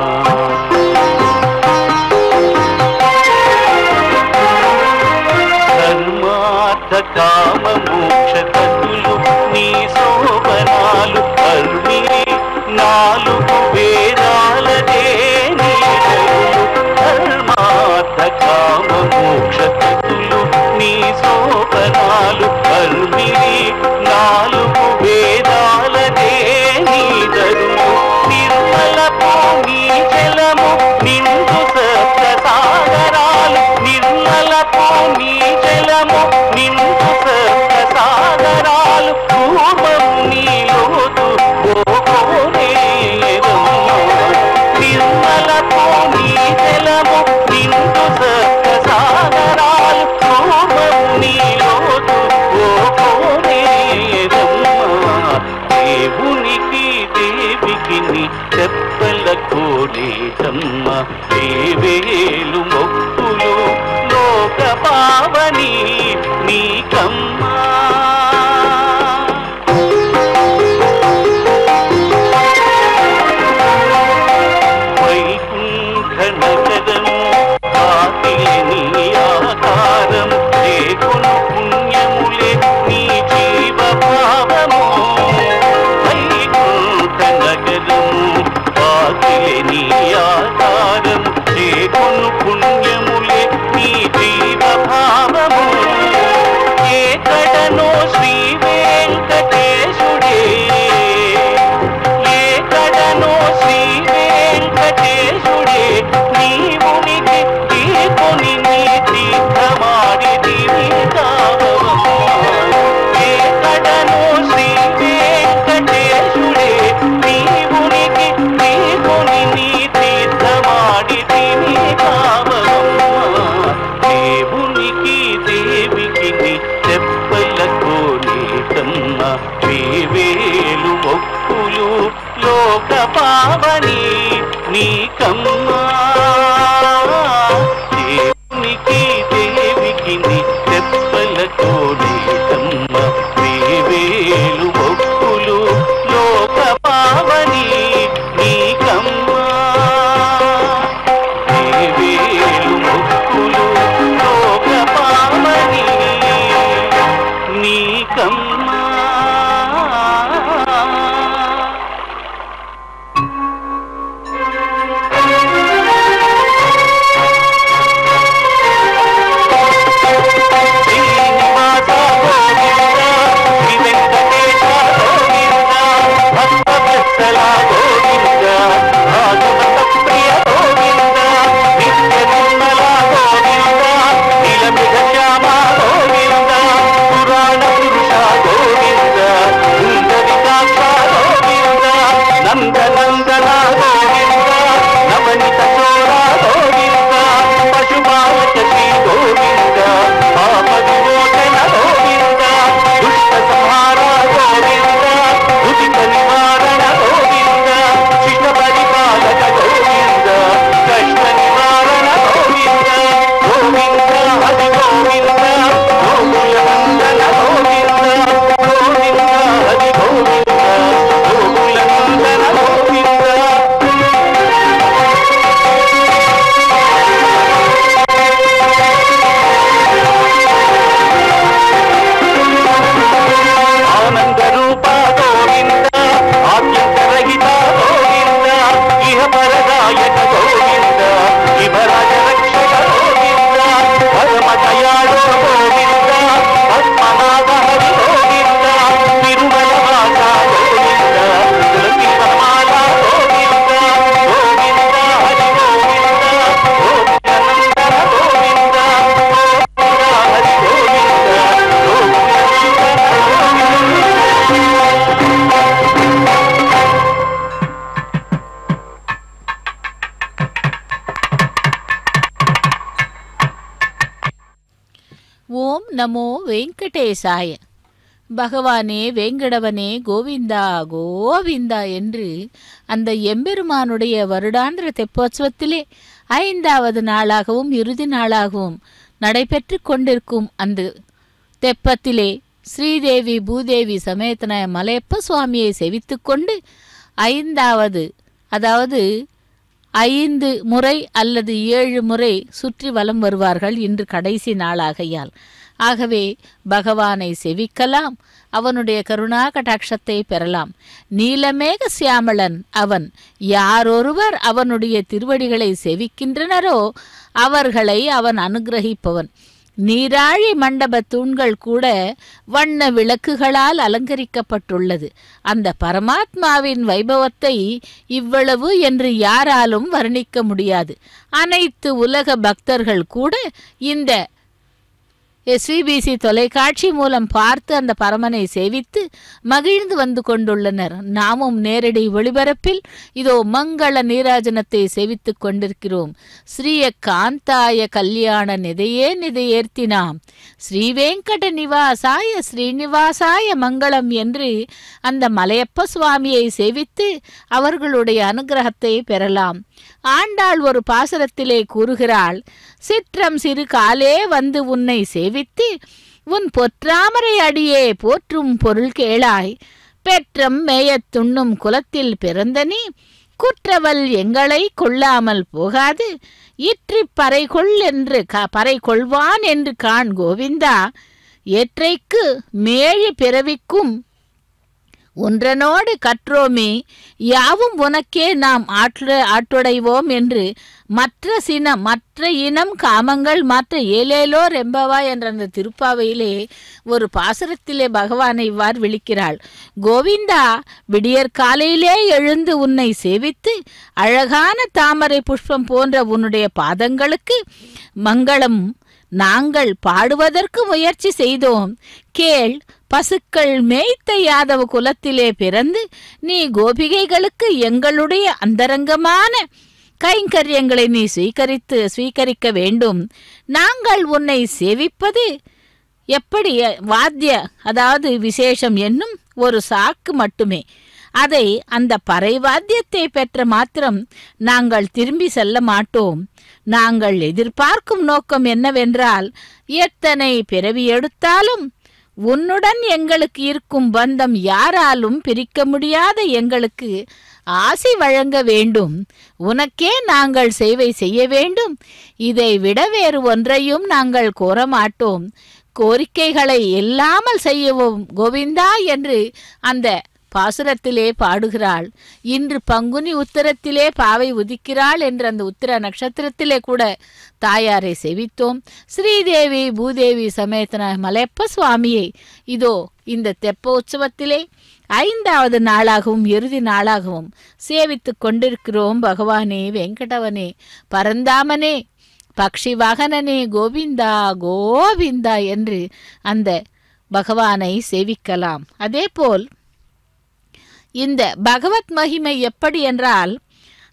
ధర్మార్థ కామ మోక్ష తతులు నీ శోభనాలు అర్మిని నాలుగు వేదాలదే నీడలు. ధర్మార్థ కామ మోక్ష తతులు నీ శోభనాలు అర్మిని నాలుగు వేదాలదే నీడలు. నిర్మల భూమి జలము నిండు సప్త సాగరాలు, నిర్మల భూమి జలము నిండు సప్త సాగరాలు, పూర్వము నీలోతు ఓకోనేరమ్మా. నిర్మల భూమి జలము నిండు సప్త సాగరాలు, పూర్వము నీలోతు ఓకోనేరమ్మా. దేవునికి దేవికి తెప్పల కోనేటమ్మ, వేవేలు మొక్కులు లోక పావని నీకమ్మా. వైకుంఠ నగరము కాకిలి నీ ఆకారం, లేకును పుణ్యములే నీ జీవ భావము. వైకుంఠ నగరము కాకిలి నీ ఆకారం, లేకును పుణ్యములే నీ జీవ భావము. ఏకడనో శ్రీ వెంకటేశుడే, ఏకడనో శ్రీ వెంకటేశుడే, నీవునికి తీసుకొని నీ తీర్థమాడిదివి కావమ్మా. ఏకడనో శ్రీ వెంకటేశుడే, నీవునికి తీసుకొని నీ తీర్థమాడిదివి కావమ్మా. దేవునికి దేవికి తెప్పల కోనేటమ్మ, వేవేలు మొక్కులు లోక పావని నీకమ్మా. దేవునికి దేవికి తెప్పల కోనేటమ్మ, వేవేలు మొక్కులు లోక పావని నీకమ్మా. వేవేలు మొక్కులు లోక పావని నీకమ్మా. శ్రీనివాస గోవింద, శ్రీ వెంకటేశ గోవింద, భక్తవత్సల గోవింద, భాగవత ప్రియ గోవింద, నిత్య నిర్మల గోవింద, నీలమృగ శ్యామ గోవింద, పురాణ పురుష గోవింద, సుందరికాక్ష గోవింద, నందనందన గోవింద, నవనిత చోర గోవింద, పశుపాలక శ్రీ గోవింద, పాప విమోచన గోవింద, దుష్ట సంహార గోవింద, ఉదిత నివారణ గోవింద, శిశ పరిపాలక గోవింద, కష్ట నివారణ గోవింద, గోవింద హరి గోవింద, గోకుల నందన గోవింద, గోవింద హరి గోవింద, గోకుల నందన గోవింద. நமோ வெங்கடேசாய. பகவானே வேங்கடவனே கோவிந்தா கோவிந்தா என்று அந்த எம்பெருமானுடைய வருடாந்திர தெப்போற்சவத்திலே 5வது நாளாகவும் இறுதி நாளாகவும் நடைபெற்று கொண்டிருக்கும் அந்த தெப்பத்திலே ஸ்ரீதேவி பூதேவி சமேதன மலையப்ப சுவாமியை செவித்து கொண்டு 5வது, அதாவது 5 முறை அல்லது 7 முறை சுற்றி வலம் வருவார்கள். இன்று கடைசி நாளாகையால் ஆகவே பகவானை செவிக்கலாம், அவனுடைய கருணா கடாட்சத்தை பெறலாம். நீலமேக சியாமளன் அவன். யாரொருவர் அவனுடைய திருவடிகளை செவிக்கின்றனரோ அவர்களை அவன் அனுகிரகிப்பவன். நீராழி மண்டப தூண்கள் கூட வண்ண விளக்குகளால் அலங்கரிக்கப்பட்டுள்ளது. அந்த பரமாத்மாவின் வைபவத்தை இவ்வளவு என்று யாராலும் வர்ணிக்க முடியாது. அனைத்து உலக பக்தர்கள் கூட இந்த SVBC தொலைக்காட்சி மூலம் பார்த்து அந்த பரமனை சேவித்து மகிழ்ந்து வந்து கொண்டுள்ளனர். நாமும் நேரடி ஒளிபரப்பில் இதோ மங்கள நீராஜனத்தை சேவித்து கொண்டிருக்கிறோம். ஸ்ரீய காந்தாய கல்யாண நிதையே நிதையேர்த்தினாம் ஸ்ரீவேங்கட நிவாசாய ஸ்ரீனிவாசாய மங்களம் என்று அந்த மலையப்ப சுவாமியை சேவித்து அவர்களுடைய அனுகிரகத்தை பெறலாம். ஆண்டாள் ஒரு பாசுரத்திலே கூறுகிறாள், சிற்றம் சிறு காலே வந்து உன்னை சேவித்து உன் பொற்றாமரை அடியே போற்றும் பொருள் கேளாய். பெற்றம் மேயத் துண்ணும் குலத்தில் பிறந்த நீ குற்றவல் எங்களை கொள்ளாமல் போகாது இற்றிப் பறைகொள் என்று பறை கொள்வான் என்று காண் கோவிந்தா. ஏற்றைக்கு மேழி பிறவிக்கும் ஒன்றனோடு கற்றோமே யாவும் உனக்கே நாம் ஆட்டுடைவோம் என்று மற்ற இனம் காமங்கள் மாற்ற ஏலேலோ ரெம்பவா என்ற அந்த திருப்பாவையிலே ஒரு பாசுரத்திலே பகவானை இவ்வாறு விழிக்கிறாள். கோவிந்தா, விடியற்காலையிலே எழுந்து உன்னை சேவித்து அழகான தாமரை புஷ்பம் போன்ற உன்னுடைய பாதங்களுக்கு மங்களம் நாங்கள் பாடுவதற்கு முயற்சி செய்தோம். கேள், பசுக்கள் மேய்த்த யாதவ குலத்திலே பிறந்து நீ கோபிகைகளுக்கு எங்களுடைய அந்தரங்கமான கைங்கரியங்களை நீ ஸ்வீகரிக்க வேண்டும். நாங்கள் உன்னை சேவிப்பது எப்படி வாத்திய, அதாவது விசேஷம் என்னும் ஒரு சாக்கு மட்டுமே. அதை அந்த பறை வாத்தியத்தை பெற்ற மாத்திரம் நாங்கள் திரும்பி செல்ல மாட்டோம். நாங்கள் எதிர்பார்க்கும் நோக்கம் என்னவென்றால், எத்தனை பிறவி எடுத்தாலும் உன்னுடன் எங்களுக்கு இருக்கும் பந்தம் யாராலும் பிரிக்க முடியாத எங்களுக்கு ஆசி வழங்க வேண்டும். உனக்கே நாங்கள் சேவை செய்ய வேண்டும். இதை விட வேறு ஒன்றையும் நாங்கள் கோர மாட்டோம். கோரிக்கைகளை இல்லாமல் செய்யவும் கோவிந்தா என்று அந்த பாசுரத்திலே பாடுகிறாள். இன்று பங்குனி உத்திரத்திலே பாவை உதிக்கிறாள் என்று அந்த உத்திர நட்சத்திரத்திலே கூட தாயாரை செவித்தோம். ஸ்ரீதேவி பூதேவி சமேதன மலையப்ப சுவாமியை இதோ இந்த தெப்ப உற்சவத்திலே 5வது நாளாகவும் இறுதி நாளாகவும் சேவித்து கொண்டிருக்கிறோம். பகவானே வெங்கடவனே பரந்தாமனே பக்ஷி வாகனனே கோவிந்தா கோவிந்தா என்று அந்த பகவானை சேவிக்கலாம். அதேபோல் இந்த பகவத் மகிமை எப்படி என்றால்,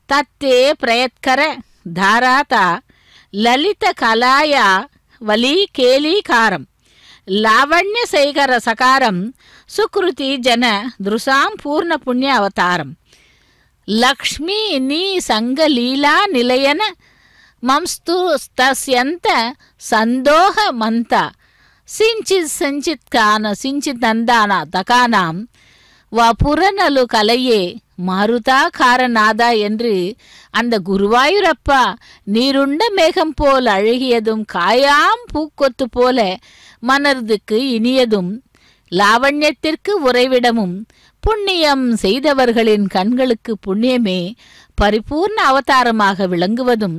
தத்தே பிரயத்கர தாராதா லலித கலாயா வலி கேலீகாரம் லாவண்ய சேகர சகாரம் சுக்ருதி ஜன திருசாம் பூர்ண புண்ணிய அவதாரம் லக்ஷ்மி நீ சங்கலீலா நிலையன மம்ஸ்து ஸ்தஸ்யந்த சந்தோக மந்த சிஞ்சித் நந்தானா தகானாம் வபுரநலு கலையே மாருதா காரநாதா என்று அந்த குருவாயூரப்பா நீருண்ட மேகம் போல் அழகியதும் காயாம் பூக்கொத்து போல மனர்துக்கு இனியதும் லாவண்யத்திற்கு உறைவிடமும் புண்ணியம் செய்தவர்களின் கண்களுக்கு புண்ணியமே பரிபூர்ண அவதாரமாக விளங்குவதும்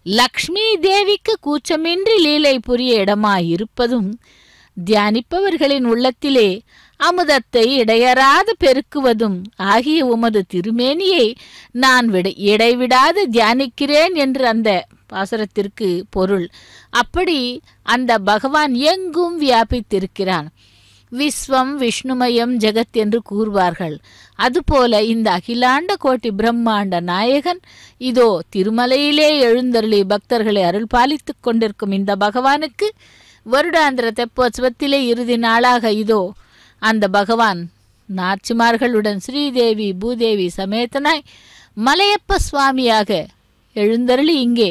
லக்ஷ்மி தேவிக்கு கூச்சமின்றி லீலை புரிய இடமாயிருப்பதும் தியானிப்பவர்களின் உள்ளத்திலே அமுதத்தை இடையறாது பெருக்குவதும் ஆகிய உமது திருமேனியை நான் இடைவிடாது தியானிக்கிறேன் என்று அந்த பாசுரத்திற்கு பொருள். அப்படி அந்த பகவான் எங்கும் வியாபித்திருக்கிறான். விஸ்வம் விஷ்ணுமயம் ஜெகத் என்று கூறுவார்கள். அதுபோல இந்த அகிலாண்ட கோட்டி பிரம்மாண்ட நாயகன் இதோ திருமலையிலே எழுந்தருளி பக்தர்களை அருள் பாலித்து கொண்டிருக்கும் இந்த பகவானுக்கு வருடாந்திர தெப்போத்சவத்திலே இறுதி நாளாக இதோ அந்த பகவான் நாச்சிமார்களுடன் ஸ்ரீதேவி பூதேவி சமேதனாய் மலையப்ப சுவாமியாக எழுந்தருளி இங்கே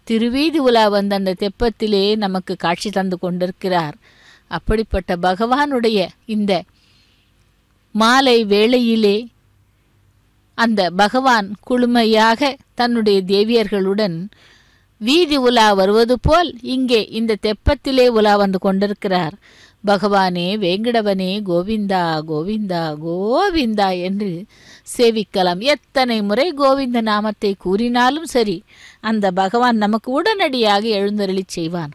திருவீதி உலா வந்த அந்த தெப்பத்திலே நமக்கு காட்சி தந்து கொண்டிருக்கிறார். அப்படிப்பட்ட பகவானுடைய இந்த மாலை வேளையிலே அந்த பகவான் குழுமையாக தன்னுடைய தேவியர்களுடன் வீதி உலா வருவது போல் இங்கே இந்த தெப்பத்திலே உலா வந்து கொண்டிருக்கிறார். பகவானே வேங்கடவனே கோவிந்தா கோவிந்தா கோவிந்தா என்று சேவிக்கலாம். எத்தனை முறை கோவிந்த நாமத்தை கூறினாலும் சரி, அந்த பகவான் நமக்கு உடனடியாக எழுந்தருளி செய்வான்.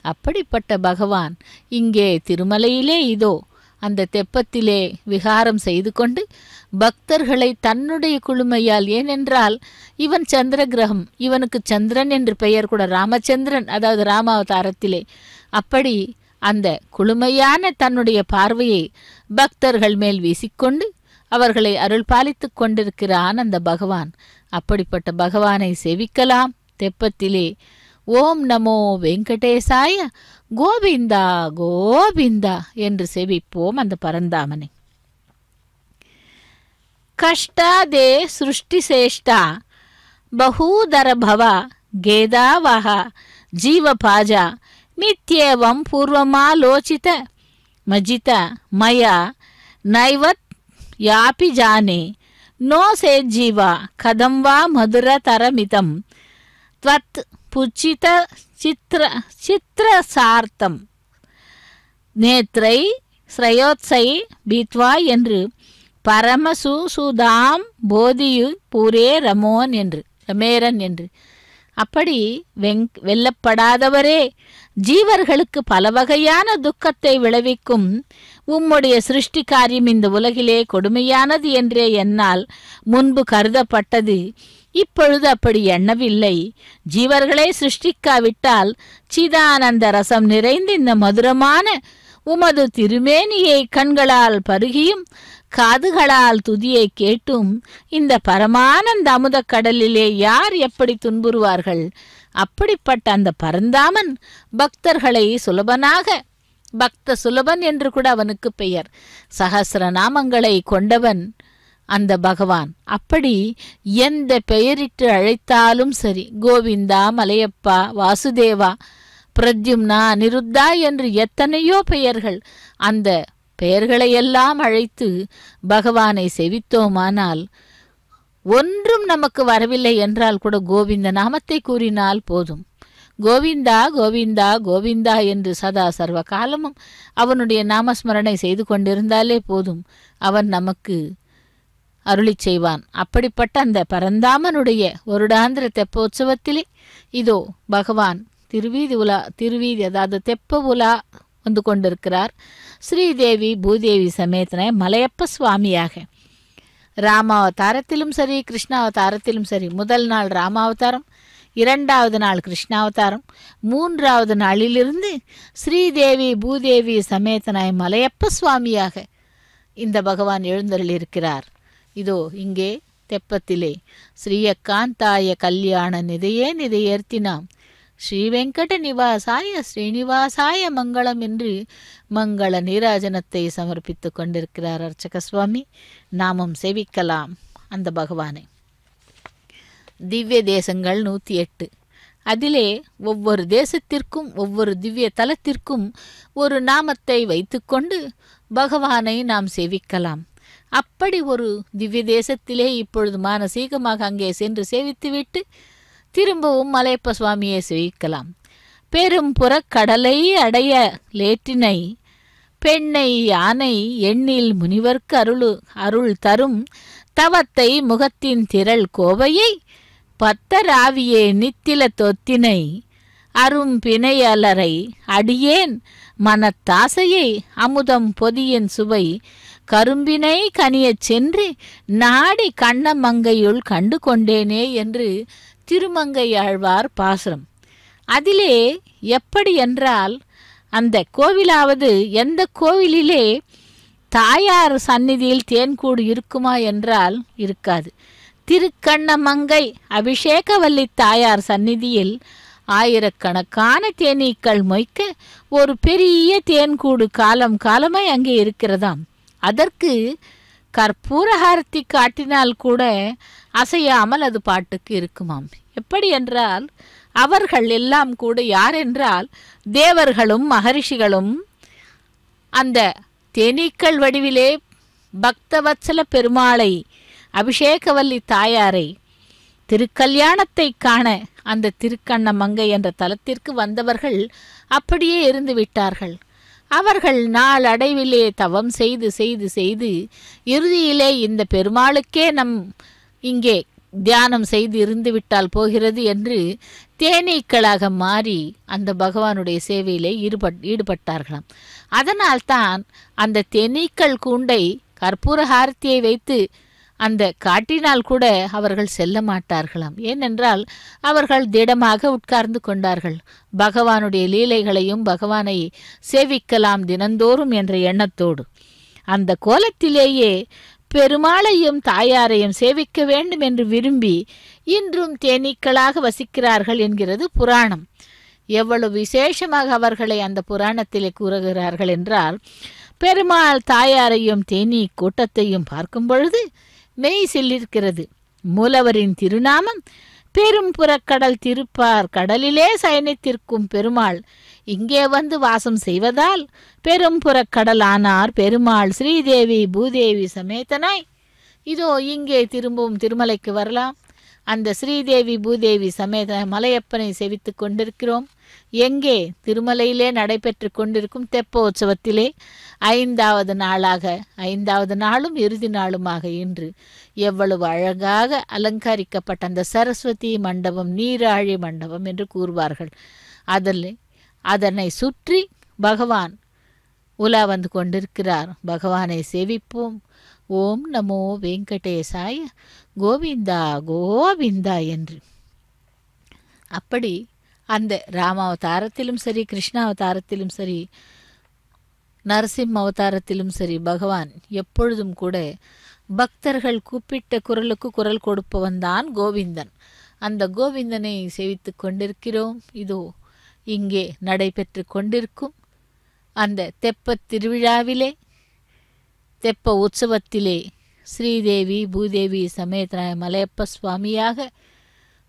அப்படிப்பட்ட பகவான் இங்கே திருமலையிலே இதோ அந்த தெப்பத்திலே விகாரம் செய்து கொண்டு பக்தர்களை தன்னுடைய குழுமையால், ஏனென்றால் இவன் சந்திர கிரகம், இவனுக்கு சந்திரன் என்று பெயர் கூட, ராமச்சந்திரன், அதாவது ராமாவதாரத்திலே. அப்படி அந்த குழுமையான தன்னுடைய பார்வையை பக்தர்கள் மேல் வீசிக்கொண்டு அவர்களை அருள் பாலித்து கொண்டிருக்கிறான் அந்த பகவான். அப்படிப்பட்ட பகவானை சேவிக்கலாம் தெப்பத்திலே. ஓம் நமோ வெங்கடேசாய கோவிந்தா கோவிந்தா என்று சேவிப்போம் அந்த பரந்தாமனை. கஷ்டாதே சிருஷ்டிசேஷ்டா பகூதர பவ கேதாவஹ ஜீவபாஜா நித்யேவம் பூர்வமாலோಚಿತ மஜித மயா நைவத் யாபி ஜானே நோ சே ஜீவா கதம் வா மதுரதரமிதம் த்வத் புச்சித சித்திரசார்த்தம் நேத்ரை ஸ்ரயோத்ஸை பீத்வா என்று பரமசுசுதாம் போதியு பூரே ரமோன் என்று ரமேரன் என்று. அப்படி வெல்லப்படாதவரே, ஜீவர்களுக்கு பல வகையான துக்கத்தை விளைவிக்கும் உம்முடைய சிருஷ்டி காரியம் இந்த உலகிலே கொடுமையானது என்றே என்னால் முன்பு கருதப்பட்டது. இப்பொழுது அப்படி எண்ணவில்லை. ஜீவர்களை சிருஷ்டிக்காவிட்டால் சிதானந்த ரசம் நிறைந்து இந்த மதுரமான உமது திருமேனியை கண்களால் பருகியும் காதுகளால் துதியை கேட்டும் இந்த பரமானந்த அமுத கடலிலே யார் எப்படி துன்புறுவார்கள்? அப்படிப்பட்ட அந்த பரந்தாமன் பக்தர்களை சுலபனாக, பக்த சுலபன் என்று கூட அவனுக்கு பெயர், சகஸ்ர நாமங்களை கொண்டவன் அந்த பகவான். அப்படி எந்த பெயரிட்டு அழைத்தாலும் சரி, கோவிந்தா, மலையப்பா, வாசுதேவா, பிரத்யும்னா, அனிருத்தா என்று எத்தனையோ பெயர்கள், அந்த பெயர்களையெல்லாம் அழைத்து பகவானை செவித்தோமானால் ஒன்றும் நமக்கு வரவில்லை என்றால் கூட கோவிந்த நாமத்தை கூறினால் போதும். கோவிந்தா கோவிந்தா கோவிந்தா என்று சதா சர்வ காலமும் அவனுடைய நாமஸ்மரணை செய்து கொண்டிருந்தாலே போதும், அவன் நமக்கு அருளி செய்வான். அப்படிப்பட்ட அந்த பரந்தாமனுடைய வருடாந்திர தெப்போற்சவத்திலே இதோ பகவான் திருவீதி அதாவது தெப்ப உலா வந்து கொண்டிருக்கிறார். ஸ்ரீதேவி பூதேவி சமேதன மலையப்ப சுவாமியாக ராமாவதாரத்திலும் சரி கிருஷ்ணாவதாரத்திலும் சரி, முதல் நாள் ராமாவதாரம், இரண்டாவது நாள் கிருஷ்ணாவதாரம், மூன்றாவது நாளிலிருந்து ஸ்ரீதேவி பூதேவி சமேதனாய் மலையப்ப சுவாமியாக இந்த பகவான் எழுந்தருளியிருக்கிறார். இதோ இங்கே தெப்பத்திலே ஸ்ரீயக்காந்தாய கல்யாண நிதையே நிதையேர்த்தினாம் ஸ்ரீ வெங்கட நிவாசாய ஸ்ரீனிவாசாய மங்களம் என்று மங்கள நீராஜனத்தை சமர்ப்பித்து கொண்டிருக்கிறார் அர்ச்சக சுவாமி. நாமும் சேவிக்கலாம் அந்த பகவானை. திவ்ய தேசங்கள் 108. அதிலே ஒவ்வொரு தேசத்திற்கும் ஒவ்வொரு திவ்ய தலத்திற்கும் ஒரு நாமத்தை வைத்துக்கொண்டு பகவானை நாம் சேவிக்கலாம். அப்படி ஒரு திவ்ய தேசத்திலே இப்பொழுது மானசீகமாக அங்கே சென்று சேவித்துவிட்டு திரும்பவும் மலையப்ப சுவாமியை சேவிக்கலாம். பெரும் புறக்கடலை அடைய லேற்றினை பெண்ணை யானை எண்ணில் முனிவர்க்கு அருள் தரும் தவத்தை முகத்தின் திரள் கோவையை பத்தராவியே நித்தில தொத்தினை அரும் பிணையலரை அடியேன் மனத்தாசையை அமுதம் பொதியின் சுவை கரும்பினை கனியச் சென்று நாடி கண்ணமங்கையுள் கண்டு கொண்டேனே என்று திருமங்கையாழ்வார் பாசுரம். அதிலே எப்படி என்றால், அந்த கோவிலாவது எந்த கோவிலிலே தாயார் சந்நிதியில் தேன்கூடு இருக்குமா என்றால் இருக்காது. திருக்கண்ணமங்கை அபிஷேகவல்லி தாயார் சந்நிதியில் ஆயிரக்கணக்கான தேனீக்கள் மொய்க்க ஒரு பெரிய தேன்கூடு காலம் காலமாய் அங்கே இருக்கிறதாம். அதற்கு கற்பூரஹாரத்தி காட்டினால் கூட அசையாமல் அது பாட்டுக்கு இருக்குமாம். எப்படி என்றால் அவர்கள் எல்லாம் கூட யார் என்றால் தேவர்களும் மகரிஷிகளும் அந்த தேனீக்கள் வடிவிலே பக்தவத்சல பெருமாளை, அபிஷேகவல்லி தாயாரை, திருக்கல்யாணத்தை காண அந்த திருக்கண்ணமங்கை என்ற தலத்திற்கு வந்தவர்கள் அப்படியே இருந்து விட்டார்கள். அவர்கள் நாளடைவிலே தவம் செய்து செய்து செய்து இறுதியிலே இந்த பெருமாளுக்கே இங்கே தியானம் செய்து இருந்து விட்டால் போகிறது என்று தேனீக்களாக மாறி அந்த பகவானுடைய சேவையிலே ஈடுபட்டார்களாம். அதனால்தான் அந்த தேனீக்கள் கூண்டை கற்பூரஹாரத்தியை வைத்து அந்த காட்டினால் கூட அவர்கள் செல்ல மாட்டார்களாம். ஏனென்றால் அவர்கள் திடமாக உட்கார்ந்து கொண்டார்கள். பகவானுடைய லீலைகளையும் பகவானை சேவிக்கலாம் தினந்தோறும் என்ற எண்ணத்தோடு அந்த கோலத்திலேயே பெருமாளையும் தாயாரையும் சேவிக்க வேண்டும் என்று விரும்பி இன்றும் தேனீக்களாக வசிக்கிறார்கள் என்கிறது புராணம். எவ்வளவு விசேஷமாக அவர்களை அந்த புராணத்திலே கூறுகிறார்கள் என்றால், பெருமாள் தாயாரையும் தேனீ கூட்டத்தையும் பார்க்கும் பொழுது மெய் சிலிர்க்கிறது. மூலவரின் திருநாமம் பெரும் புறக்கடல் திருப்பார் கடலிலே சயனித்திருக்கும் பெருமாள் இங்கே வந்து வாசம் செய்வதால் பெரும் புறக்கடல் ஆனார் பெருமாள் ஸ்ரீதேவி பூதேவி சமேதனாய். இதோ இங்கே திரும்பவும் திருமலைக்கு வரலாம். அந்த ஸ்ரீதேவி பூதேவி சமேத மலையப்பனை சேவித்து கொண்டிருக்கிறோம். எங்கே? திருமலையிலே நடைபெற்று கொண்டிருக்கும் தெப்போற்சவத்திலே 5வது நாளாக, 5வது நாளும் இறுதி நாளுமாக இன்று எவ்வளவு அழகாக அலங்கரிக்கப்பட்ட அந்த சரஸ்வதி மண்டபம், நீராழி மண்டபம் என்று கூறுவார்கள். அதனை சுற்றி பகவான் உலா வந்து கொண்டிருக்கிறார். பகவானை சேவிப்போம். ஓம் நமோ வெங்கடேசாய கோவிந்தா கோவிந்தா என்று. அப்படி அந்த ராமாவதாரத்திலும் சரி, கிருஷ்ணாவதாரத்திலும் சரி, நரசிம்ம அவதாரத்திலும் சரி, பகவான் எப்பொழுதும் கூட பக்தர்கள் கூப்பிட்ட குரலுக்கு குரல் கொடுப்பவன்தான் கோவிந்தன். அந்த கோவிந்தனை சேவித்து கொண்டிருக்கிறோம். இதோ இங்கே நடைபெற்று கொண்டிருக்கும் அந்த தெப்பத் திருவிழாவிலே, தெப்ப உற்சவத்திலே ஸ்ரீதேவி பூதேவி சமேத மலையப்ப சுவாமியாக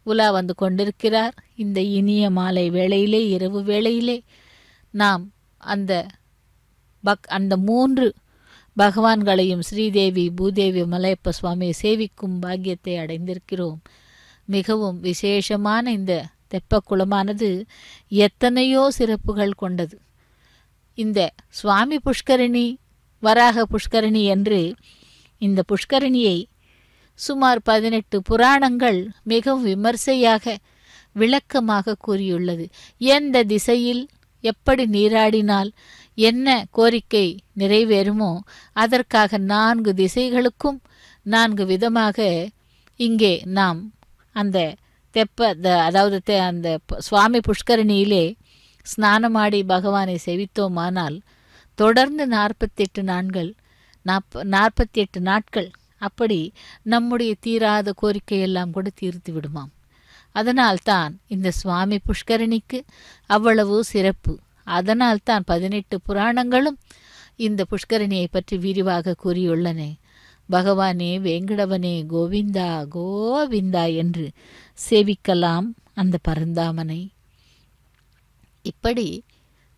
உலா வந்து கொண்டிருக்கிறார். இந்த இனிய மாலை வேளையிலே, இரவு வேளையிலே நாம் அந்த 3 பகவான்களையும் ஸ்ரீதேவி பூதேவி மலையப்ப சுவாமியை சேவிக்கும் பாக்கியத்தை அடைந்திருக்கிறோம். மிகவும் விசேஷமான இந்த தெப்பக்குளமானது எத்தனையோ சிறப்புகள் கொண்டது. இந்த சுவாமி புஷ்கரணி, வராக புஷ்கரணி என்று இந்த புஷ்கரணியை சுமார் 18 புராணங்கள் மிகவும் விமர்சையாக விளக்கமாக கூறியுள்ளது. எந்த திசையில் எப்படி நீராடினால் என்ன கோரிக்கை நிறைவேறுமோ அதற்காக 4 திசைகளுக்கும் 4 விதமாக இங்கே நாம் அந்த அதாவது அந்த சுவாமி புஷ்கரணியிலே ஸ்நானமாடி பகவானை சேவித்தோமானால் தொடர்ந்து 48 நாட்கள் அப்படி நம்முடைய தீராத கோரிக்கையெல்லாம் கூட தீர்த்து விடுமாம். அதனால்தான் இந்த சுவாமி புஷ்கரணிக்கு அவ்வளவு சிறப்பு. அதனால்தான் 18 புராணங்களும் இந்த புஷ்கரணியை பற்றி விரிவாக கூறியுள்ளன. பகவானே வேங்கடவனே கோவிந்தா கோவிந்தா என்று சேவிக்கலாம் அந்த பரந்தாமனை. இப்படி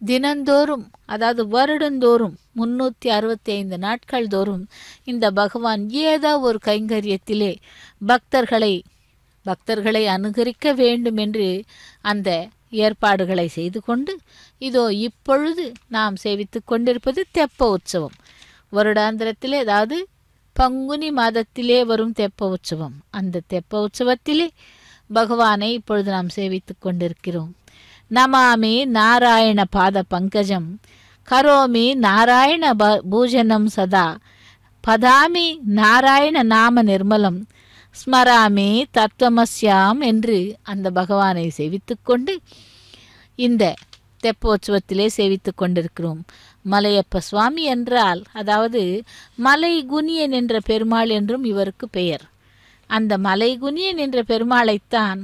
தினந்தோறும், அதாவது வருடந்தோறும் 365 நாட்கள் தோறும் இந்த பகவான் ஏதோ ஒரு கைங்கரியத்திலே பக்தர்களை அனுகரிக்க வேண்டும் என்று அந்த ஏற்பாடுகளை செய்து கொண்டு இதோ இப்பொழுது நாம் சேவித்து கொண்டிருப்பது தெப்ப உற்சவம். வருடாந்திரத்திலே, அதாவது பங்குனி மாதத்திலே வரும் தெப்ப உற்சவம். அந்த தெப்ப உற்சவத்திலே பகவானை இப்பொழுது நாம் சேவித்து கொண்டிருக்கிறோம். நமாமி நாராயண பாத பங்கஜம் கரோமி நாராயண பூஜனம் சதா பதாமி நாராயண நாம நிர்மலம் ஸ்மராமி தத்துவமஸ்யாம் என்று அந்த பகவானை சேவித்து கொண்டு இந்த தெப்போற்சவத்திலே சேவித்து கொண்டிருக்கிறோம். மலையப்ப சுவாமி என்றால், அதாவது மலை குனியன் என்ற பெருமாள் என்றும் இவருக்கு பெயர். அந்த மலை குனியன் என்ற பெருமாளைத்தான்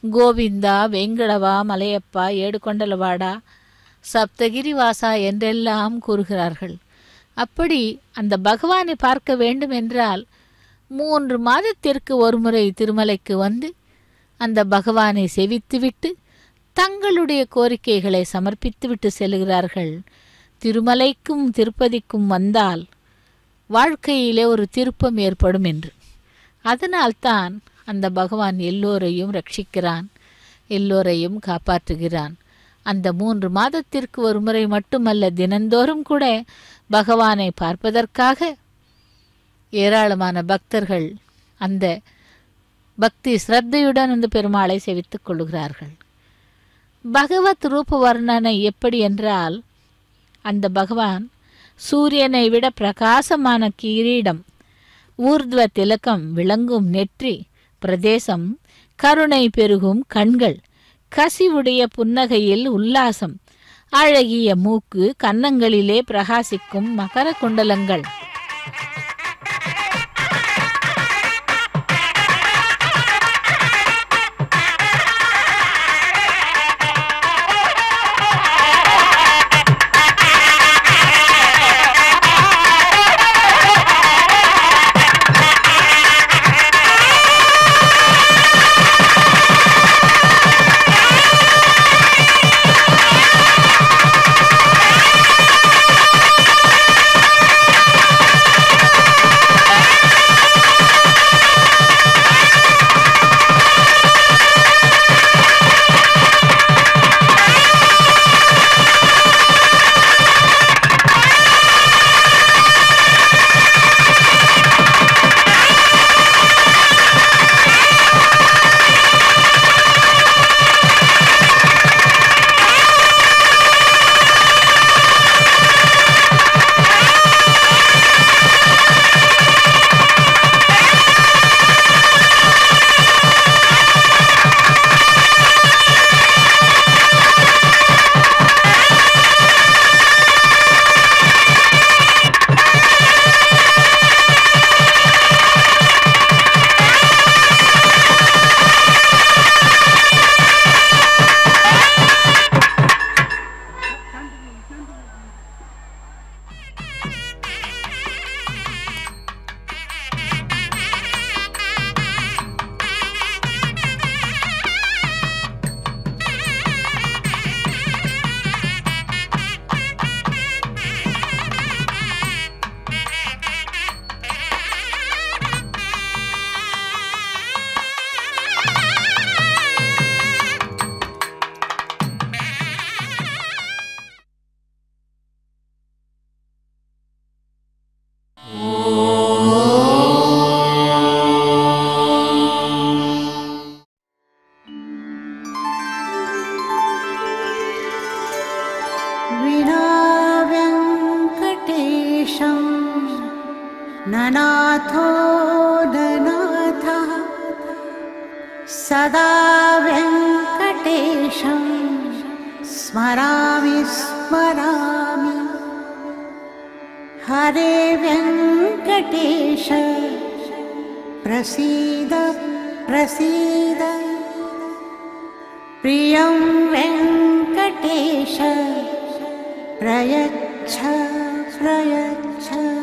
கோவிந்தா, வெங்கடவா, மலையப்பா, ஏடுகொண்டலவாடா, சப்தகிரிவாசா என்றெல்லாம் கூறுகிறார்கள். அப்படி அந்த பகவானை பார்க்க வேண்டும் என்றால் 3 மாதத்திற்கு ஒருமுறை திருமலைக்கு வந்து அந்த பகவானை செவித்துவிட்டு தங்களுடைய கோரிக்கைகளை சமர்ப்பித்துவிட்டு செல்கிறார்கள். திருமலைக்கும் திருப்பதிக்கும் வந்தால் வாழ்க்கையிலே ஒரு திருப்பம் ஏற்படும் என்று. அதனால்தான் அந்த பகவான் எல்லோரையும் ரட்சிக்கிறான், எல்லோரையும் காப்பாற்றுகிறான். அந்த 3 மாதத்திற்கு ஒரு முறை மட்டுமல்ல, தினந்தோறும் கூட பகவானை பார்ப்பதற்காக ஏராளமான பக்தர்கள் அந்த பக்தி ஸ்ரத்தையுடன் அந்த பெருமாளை செவித்துக் கொள்கிறார்கள். பகவத் ரூப வர்ணனை எப்படி என்றால், அந்த பகவான் சூரியனை விட பிரகாசமான கிரீடம், ஊர்த்வ திலகம் விளங்கும் நெற்றி பிரதேசம், கருணை பெருகும் கண்கள், கசிவுடைய புன்னகையில் உல்லாசம், அழகிய மூக்கு, கன்னங்களிலே பிரகாசிக்கும் மகர குண்டலங்கள், ननाथो ननाथः सदा वेङ्कटेशं स्मरामि स्मरामि। हरे वेङ्कटेश प्रसीद प्रसीद, प्रियं वेङ्कटेश प्रयच्छ प्रयच्छ।